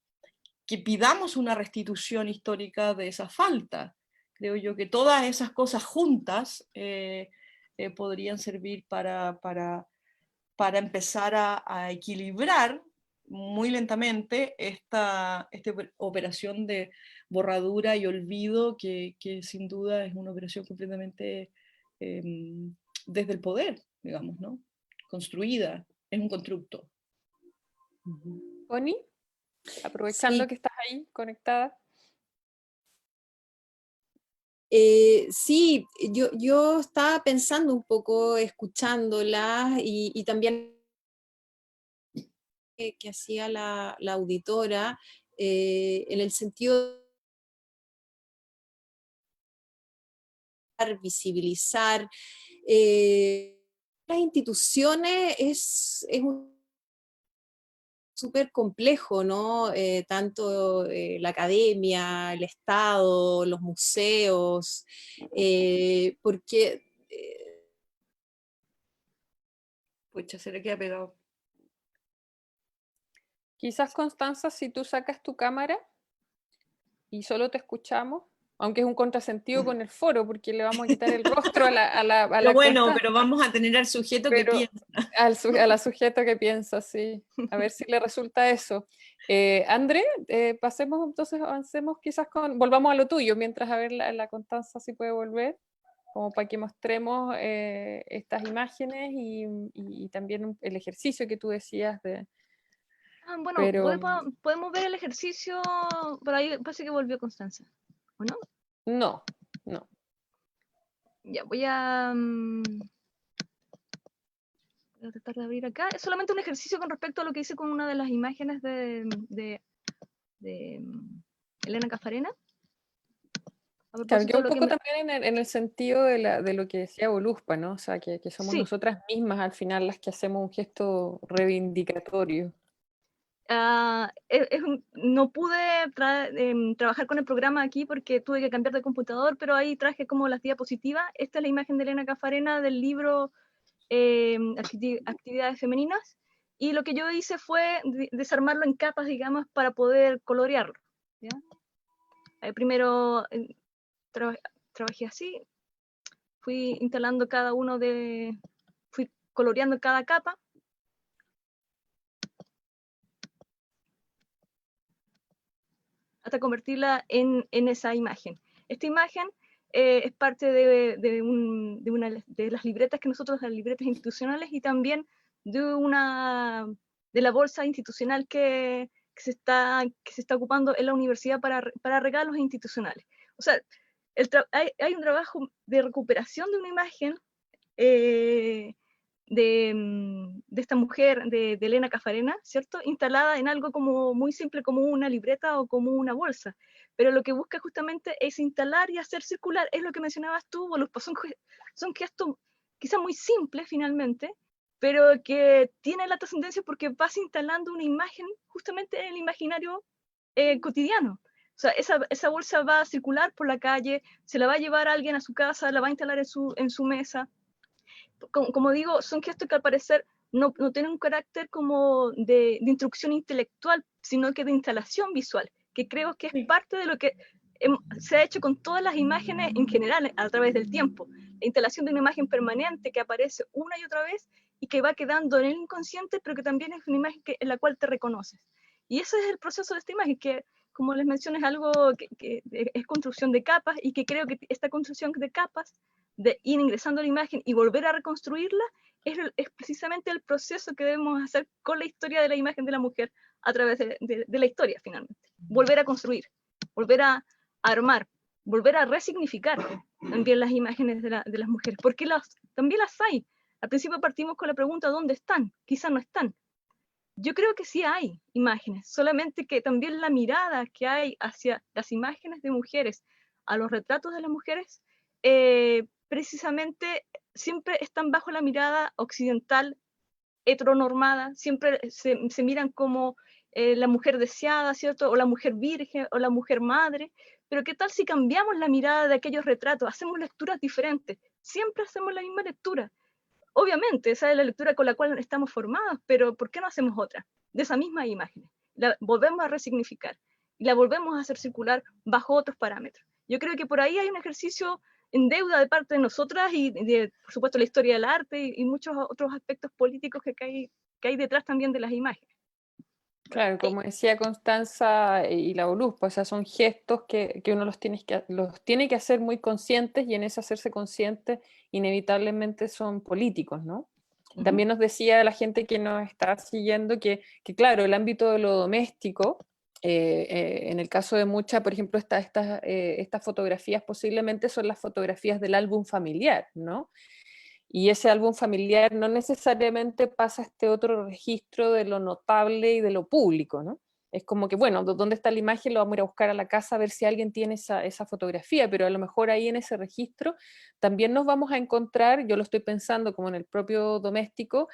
pidamos una restitución histórica de esa falta. Creo yo que todas esas cosas juntas podrían servir para empezar a equilibrar muy lentamente esta operación de borradura y olvido, que sin duda es una operación completamente desde el poder, digamos, ¿no? Construida, es un constructo.
Connie, aprovechando
Sí.
que estás ahí conectada.
Sí, yo estaba pensando un poco, escuchándola, y también que hacía la auditora, en el sentido de visibilizar las instituciones es súper complejo, ¿no? Tanto la academia, el Estado, los museos, porque...
Pucha, se le queda pegado.
Quizás, Constanza, si tú sacas tu cámara y solo te escuchamos, aunque es un contrasentido con el foro, porque le vamos a quitar el rostro a la
Pero bueno,
Constanza,
pero vamos a tener al sujeto que
pero
piensa.
a la sujeto que piensa, sí. A ver si le resulta eso. André, pasemos entonces, avancemos quizás volvamos a lo tuyo, mientras a ver la Constanza si puede volver, como para que mostremos estas imágenes y también el ejercicio que tú decías de...
Bueno,
Pero
podemos ver el ejercicio, por ahí parece que volvió Constanza, ¿o no?
no.
Ya, voy a tratar de abrir acá. Es solamente un ejercicio con respecto a lo que hice con una de las imágenes de Elena Caffarena.
Claro, que
propósito de
un
lo que
poco también en el sentido de lo que decía Voluspa, ¿no? O sea, que somos
sí,
nosotras mismas al final las que hacemos un gesto reivindicatorio.
no pude trabajar con el programa aquí porque tuve que cambiar de computador, pero ahí traje como las diapositivas. Esta es la imagen de Elena Cafarena del libro Actividades Femeninas, y lo que yo hice fue desarmarlo en capas, digamos, para poder colorearlo, ¿ya? Primero trabajé así, fui instalando fui coloreando cada capa, hasta convertirla en esa imagen. Esta imagen es parte de una de las libretas que nosotros, las libretas institucionales, y también de la bolsa institucional que se está ocupando en la universidad para regalos institucionales. O sea, hay un trabajo de recuperación de una imagen de esta mujer, de Elena Cafarena, ¿cierto? Instalada en algo como muy simple, como una libreta o como una bolsa. Pero lo que busca justamente es instalar y hacer circular, es lo que mencionabas tú, Voluspa, son gestos quizás muy simples finalmente, pero que tienen la trascendencia porque vas instalando una imagen justamente en el imaginario cotidiano. O sea, esa bolsa va a circular por la calle, se la va a llevar a alguien a su casa, la va a instalar en su mesa. Como digo, son gestos que al parecer no tienen un carácter como de instrucción intelectual, sino que de instalación visual, que creo que es parte de lo que se ha hecho con todas las imágenes en general a través del tiempo. La instalación de una imagen permanente que aparece una y otra vez y que va quedando en el inconsciente, pero que también es una imagen en la cual te reconoces. Y ese es el proceso de esta imagen, que como les mencioné es algo que es construcción de capas, y que creo que esta construcción de capas, de ir ingresando a la imagen y volver a reconstruirla, es precisamente el proceso que debemos hacer con la historia de la imagen de la mujer a través de la historia, finalmente. Volver a construir, volver a armar, volver a resignificar también las imágenes de las mujeres, porque también las hay. Al principio partimos con la pregunta, ¿dónde están? Quizás no están. Yo creo que sí hay imágenes, solamente que también la mirada que hay hacia las imágenes de mujeres, a los retratos de las mujeres, precisamente siempre están bajo la mirada occidental, heteronormada, siempre se miran como la mujer deseada, ¿cierto? O la mujer virgen, o la mujer madre. Pero ¿qué tal si cambiamos la mirada de aquellos retratos? Hacemos lecturas diferentes. Siempre hacemos la misma lectura. Obviamente, esa es la lectura con la cual estamos formados, pero ¿por qué no hacemos otra? De esa misma imagen. La volvemos a resignificar y la volvemos a hacer circular bajo otros parámetros. Yo creo que por ahí hay un ejercicio en deuda de parte de nosotras y por supuesto, la historia del arte y muchos otros aspectos políticos que hay detrás también de las imágenes.
Claro, como decía Constanza y la Voluspa, o sea, son gestos que uno los tiene que hacer muy conscientes, y en ese hacerse conscientes inevitablemente son políticos, ¿no? También nos decía la gente que nos está siguiendo que claro, el ámbito de lo doméstico, en el caso de muchas, por ejemplo, estas fotografías posiblemente son las fotografías del álbum familiar, ¿no? Y ese álbum familiar no necesariamente pasa a este otro registro de lo notable y de lo público, ¿no? Es como que, bueno, ¿dónde está la imagen? Lo vamos a ir a buscar a la casa a ver si alguien tiene esa fotografía, pero a lo mejor ahí en ese registro también nos vamos a encontrar, yo lo estoy pensando como en el propio doméstico,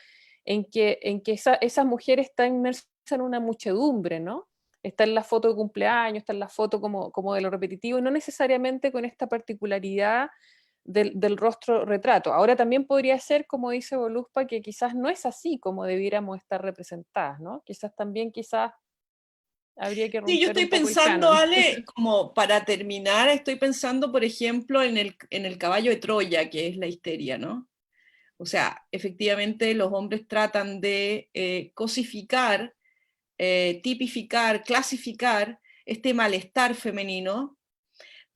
en que esa mujer está inmersa en una muchedumbre, ¿no? Está en la foto de cumpleaños, está en la foto como de lo repetitivo, y no necesariamente con esta particularidad del rostro retrato. Ahora también podría ser, como dice Voluspa, que quizás no es así como debiéramos estar representadas, ¿no? Quizás habría que
Sí, yo
romper
estoy
un poco el
pensando,
canon.
Ale, como para terminar, estoy pensando, por ejemplo, en el caballo de Troya, que es la histeria, ¿no? O sea, efectivamente los hombres tratan de cosificar, tipificar, clasificar este malestar femenino,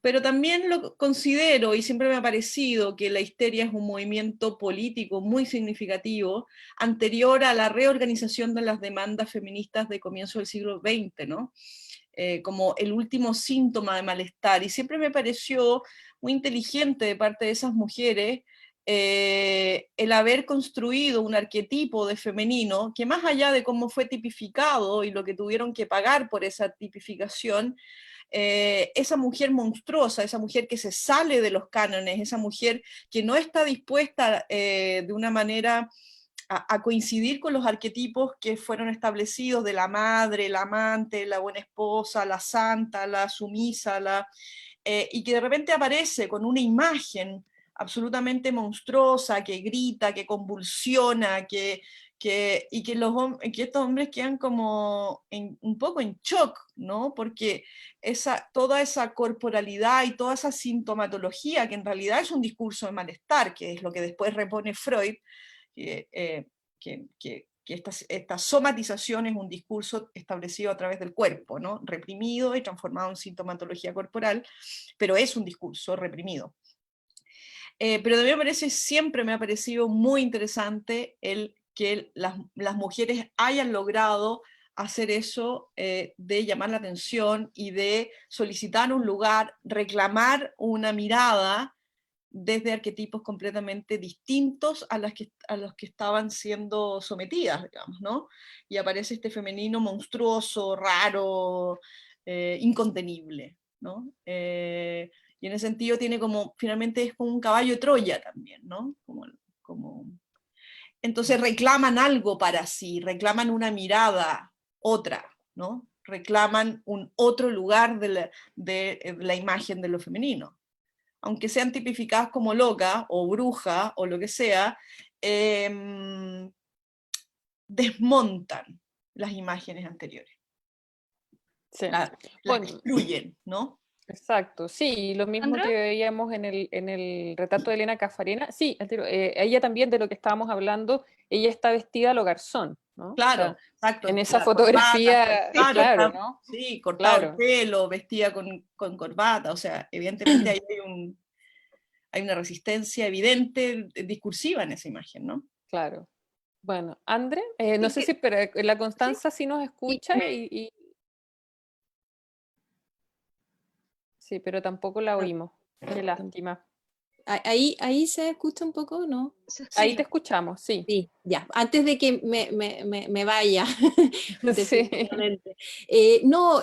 pero también lo considero, y siempre me ha parecido, que la histeria es un movimiento político muy significativo, anterior a la reorganización de las demandas feministas de comienzo del siglo XX, ¿no? Como el último síntoma de malestar, y siempre me pareció muy inteligente de parte de esas mujeres el haber construido un arquetipo de femenino que, más allá de cómo fue tipificado y lo que tuvieron que pagar por esa tipificación, esa mujer monstruosa, esa mujer que se sale de los cánones, esa mujer que no está dispuesta de una manera a coincidir con los arquetipos que fueron establecidos de la madre, la amante, la buena esposa, la santa, la sumisa, y que de repente aparece con una imagen absolutamente monstruosa, que grita, que convulsiona, y que estos hombres quedan como un poco en shock, ¿no? Porque toda esa corporalidad y toda esa sintomatología, que en realidad es un discurso de malestar, que es lo que después repone Freud, que esta somatización es un discurso establecido a través del cuerpo, ¿no? Reprimido y transformado en sintomatología corporal, pero es un discurso reprimido. Pero también siempre me ha parecido muy interesante que las mujeres hayan logrado hacer eso, de llamar la atención y de solicitar un lugar, reclamar una mirada desde arquetipos completamente distintos a los que estaban siendo sometidas, digamos, ¿no? Y aparece este femenino monstruoso, raro, incontenible, ¿no? Y en ese sentido tiene finalmente es como un caballo de Troya también, ¿no? Entonces reclaman algo para sí, reclaman una mirada otra, ¿no? Reclaman un otro lugar de la imagen de lo femenino. Aunque sean tipificadas como loca o bruja o lo que sea, desmontan las imágenes anteriores.
Sí.
Las
Bueno,
destruyen, ¿no?
exacto, sí, lo mismo
¿Sandra?
que veíamos en el retrato de Elena Caffarena. Sí, ella también, de lo que estábamos hablando, ella está vestida a lo garzón, ¿no?
Claro,
O sea,
exacto.
en esa
La corbata,
fotografía,
claro,
claro, ¿no?
sí, cortado
Claro,
el pelo, vestida con corbata, o sea, evidentemente ahí hay una resistencia evidente, discursiva en esa imagen, ¿no?
claro. Bueno, André, no
Sí,
sé si, pero la
sí.
Constanza sí nos
Sí,
escucha sí, pero tampoco la oímos. Qué lástima.
ahí se escucha un poco, ¿no?
Ahí
Sí.
te escuchamos, sí.
Sí, ya, antes de que me vaya,
Sí.
definitivamente. No,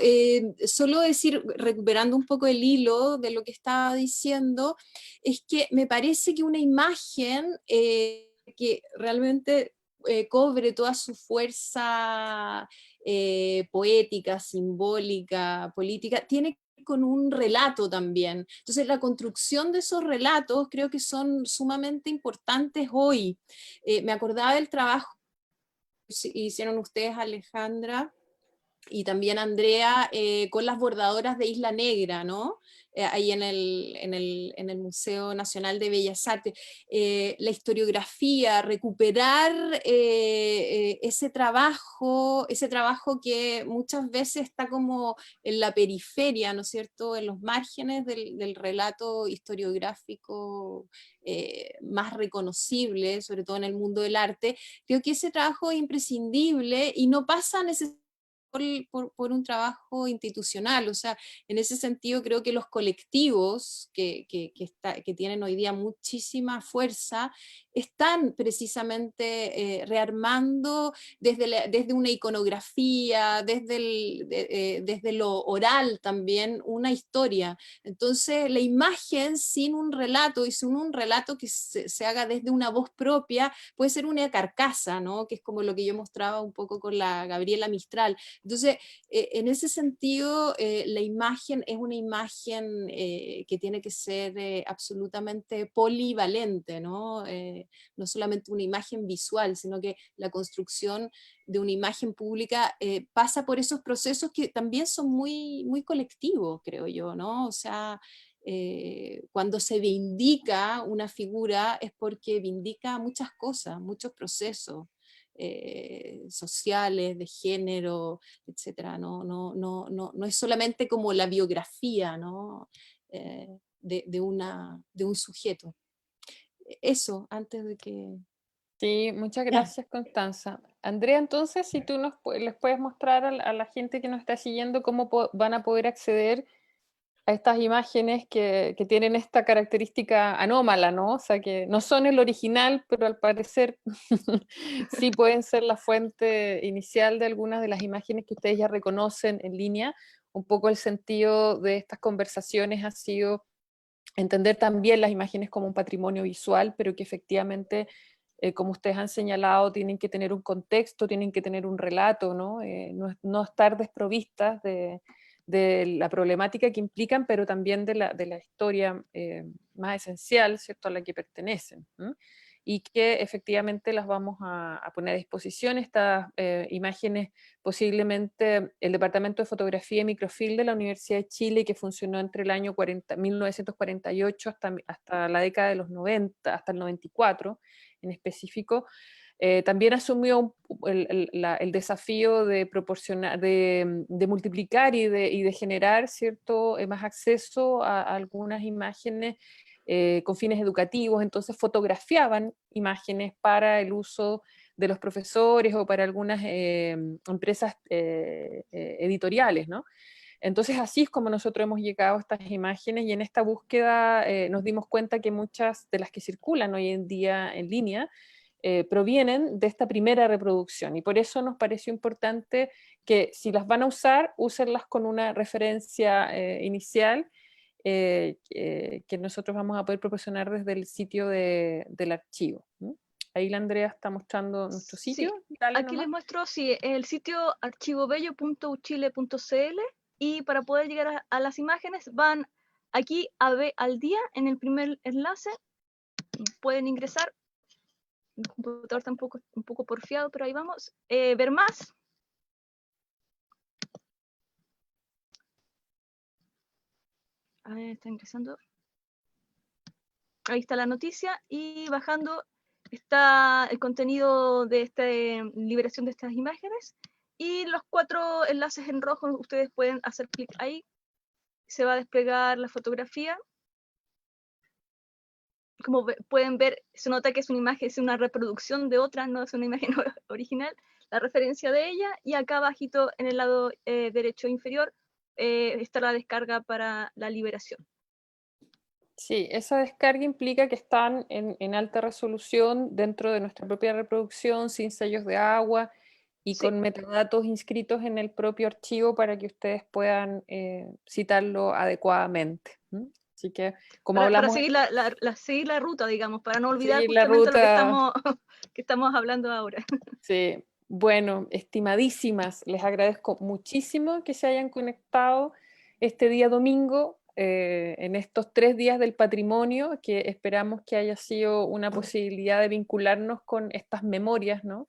solo decir, recuperando un poco el hilo de lo que estaba diciendo, es que me parece que una imagen que realmente cobre toda su fuerza poética, simbólica, política, tiene con un relato también. Entonces la construcción de esos relatos creo que son sumamente importantes hoy. Me acordaba del trabajo que hicieron ustedes, Alejandra, y también Andrea, con las bordadoras de Isla Negra, ¿no? Ahí en el Museo Nacional de Bellas Artes. La historiografía, recuperar ese trabajo que muchas veces está como en la periferia, ¿no es cierto?, en los márgenes del relato historiográfico más reconocible, sobre todo en el mundo del arte. Creo que ese trabajo es imprescindible y no pasa necesariamente por un trabajo institucional. O sea, en ese sentido creo que los colectivos que tienen hoy día muchísima fuerza están precisamente rearmando desde una iconografía, desde lo oral también, una historia. Entonces, la imagen sin un relato y sin un relato que se haga desde una voz propia puede ser una carcasa, ¿no? Que es como lo que yo mostraba un poco con la Gabriela Mistral. Entonces, en ese sentido, la imagen es una imagen que tiene que ser absolutamente polivalente, ¿no? No solamente una imagen visual, sino que la construcción de una imagen pública pasa por esos procesos que también son muy, muy colectivos, creo yo, ¿no? O sea, cuando se vindica una figura es porque vindica muchas cosas, muchos procesos. Sociales, de género, etcétera. No es solamente como la biografía, ¿no? De un sujeto. Eso, antes de que...
Sí, muchas gracias, Constanza. Andrea, entonces, si tú les puedes mostrar a la gente que nos está siguiendo cómo van a poder acceder a estas imágenes que tienen esta característica anómala, ¿no? O sea, que no son el original, pero al parecer sí pueden ser la fuente inicial de algunas de las imágenes que ustedes ya reconocen en línea, un poco el sentido de estas conversaciones ha sido entender también las imágenes como un patrimonio visual, pero que efectivamente, como ustedes han señalado, tienen que tener un contexto, tienen que tener un relato, ¿no? No estar desprovistas de la problemática que implican, pero también de la historia más esencial, ¿cierto?, a la que pertenecen, ¿no? Y que efectivamente las vamos a poner a disposición. Estas imágenes, posiblemente el Departamento de Fotografía y Microfilm de la Universidad de Chile, que funcionó entre el año 1948 hasta la década de los 90, hasta el 94 en específico, también asumió el desafío de proporcionar, de multiplicar y de generar, ¿cierto?, más acceso a algunas imágenes con fines educativos. Entonces fotografiaban imágenes para el uso de los profesores o para algunas empresas editoriales, ¿no? Entonces así es como nosotros hemos llegado a estas imágenes, y en esta búsqueda nos dimos cuenta que muchas de las que circulan hoy en día en línea provienen de esta primera reproducción, y por eso nos pareció importante que si las van a usar, úsenlas con una referencia inicial que nosotros vamos a poder proporcionar desde el sitio del archivo. ¿No? Ahí la Andrea está mostrando nuestro sitio.
Sí,
Dale
aquí
nomás.
les muestro el sitio archivobello.uchile.cl, y para poder llegar a las imágenes van aquí a ver al día en el primer enlace, pueden ingresar. Mi computador está un poco porfiado, pero ahí vamos. Ver más. A ver, está ingresando. Ahí está la noticia, y bajando está el contenido de esta liberación de estas imágenes, y los 4 enlaces en rojo ustedes pueden hacer clic ahí, se va a desplegar la fotografía. Como pueden ver, se nota que es una imagen, es una reproducción de otra, no es una imagen original, la referencia de ella, y acá abajito en el lado derecho inferior está la descarga para la liberación.
Sí, esa descarga implica que están en alta resolución dentro de nuestra propia reproducción, sin sellos de agua y
Sí.
con metadatos inscritos en el propio archivo para que ustedes puedan citarlo adecuadamente. ¿Mm? Así que, como
Para
hablamos,
seguir seguir la ruta, digamos, para no olvidar
seguir la
justamente
ruta.
que estamos hablando ahora.
Sí, bueno, estimadísimas, les agradezco muchísimo que se hayan conectado este día domingo, en estos 3 días del patrimonio, que esperamos que haya sido una posibilidad de vincularnos con estas memorias, ¿no?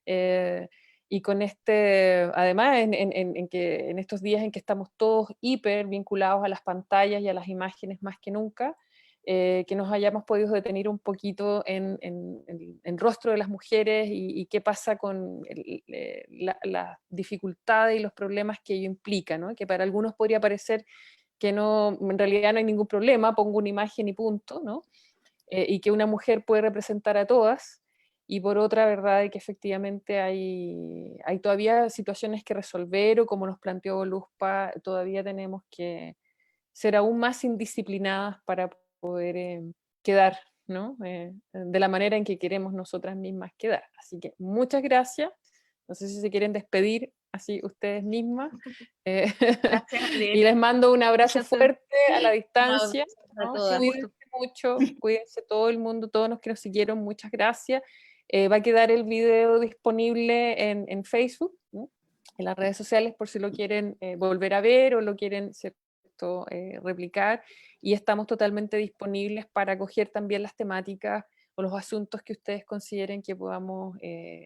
Y con además en estos días en que estamos todos hiper vinculados a las pantallas y a las imágenes más que nunca, que nos hayamos podido detener un poquito en el rostro de las mujeres y qué pasa con las dificultades y los problemas que ello implica, ¿no? Que para algunos podría parecer que no, en realidad no hay ningún problema, pongo una imagen y punto, ¿no? Y que una mujer puede representar a todas, y por otra, verdad, que efectivamente hay todavía situaciones que resolver, o como nos planteó Luzpa, todavía tenemos que ser aún más indisciplinadas para poder quedar, ¿no? De la manera en que queremos nosotras mismas quedar. Así que muchas gracias. No sé si se quieren despedir así ustedes mismas.
Gracias, Ale.
Y les mando un abrazo
Gracias.
fuerte a la
Un
distancia.
abrazo a
¿no?
todas.
Cuídense mucho, cuídense todo el mundo, todos los que nos siguieron, muchas gracias. Va a quedar el video disponible en Facebook, ¿no? En las redes sociales, por si lo quieren volver a ver o lo quieren, ¿cierto? Replicar, y estamos totalmente disponibles para acoger también las temáticas o los asuntos que ustedes consideren que podamos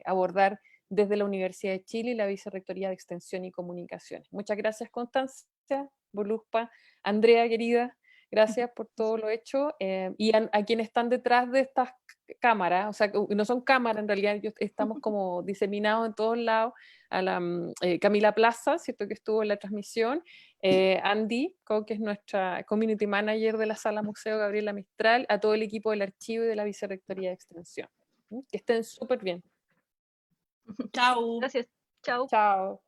abordar desde la Universidad de Chile y la Vicerrectoría de Extensión y Comunicaciones. Muchas gracias, Constancia, Boluspa, Andrea, querida, gracias por todo lo hecho, y a quienes están detrás de estas cámaras, o sea, que no son cámaras en realidad, estamos como diseminados en todos lados, a la Camila Plaza, ¿cierto?, que estuvo en la transmisión, Andy, que es nuestra Community Manager de la Sala Museo Gabriela Mistral, a todo el equipo del archivo y de la Vicerrectoría de Extensión. Que estén súper bien.
Chao.
Gracias. Chao.
Chao.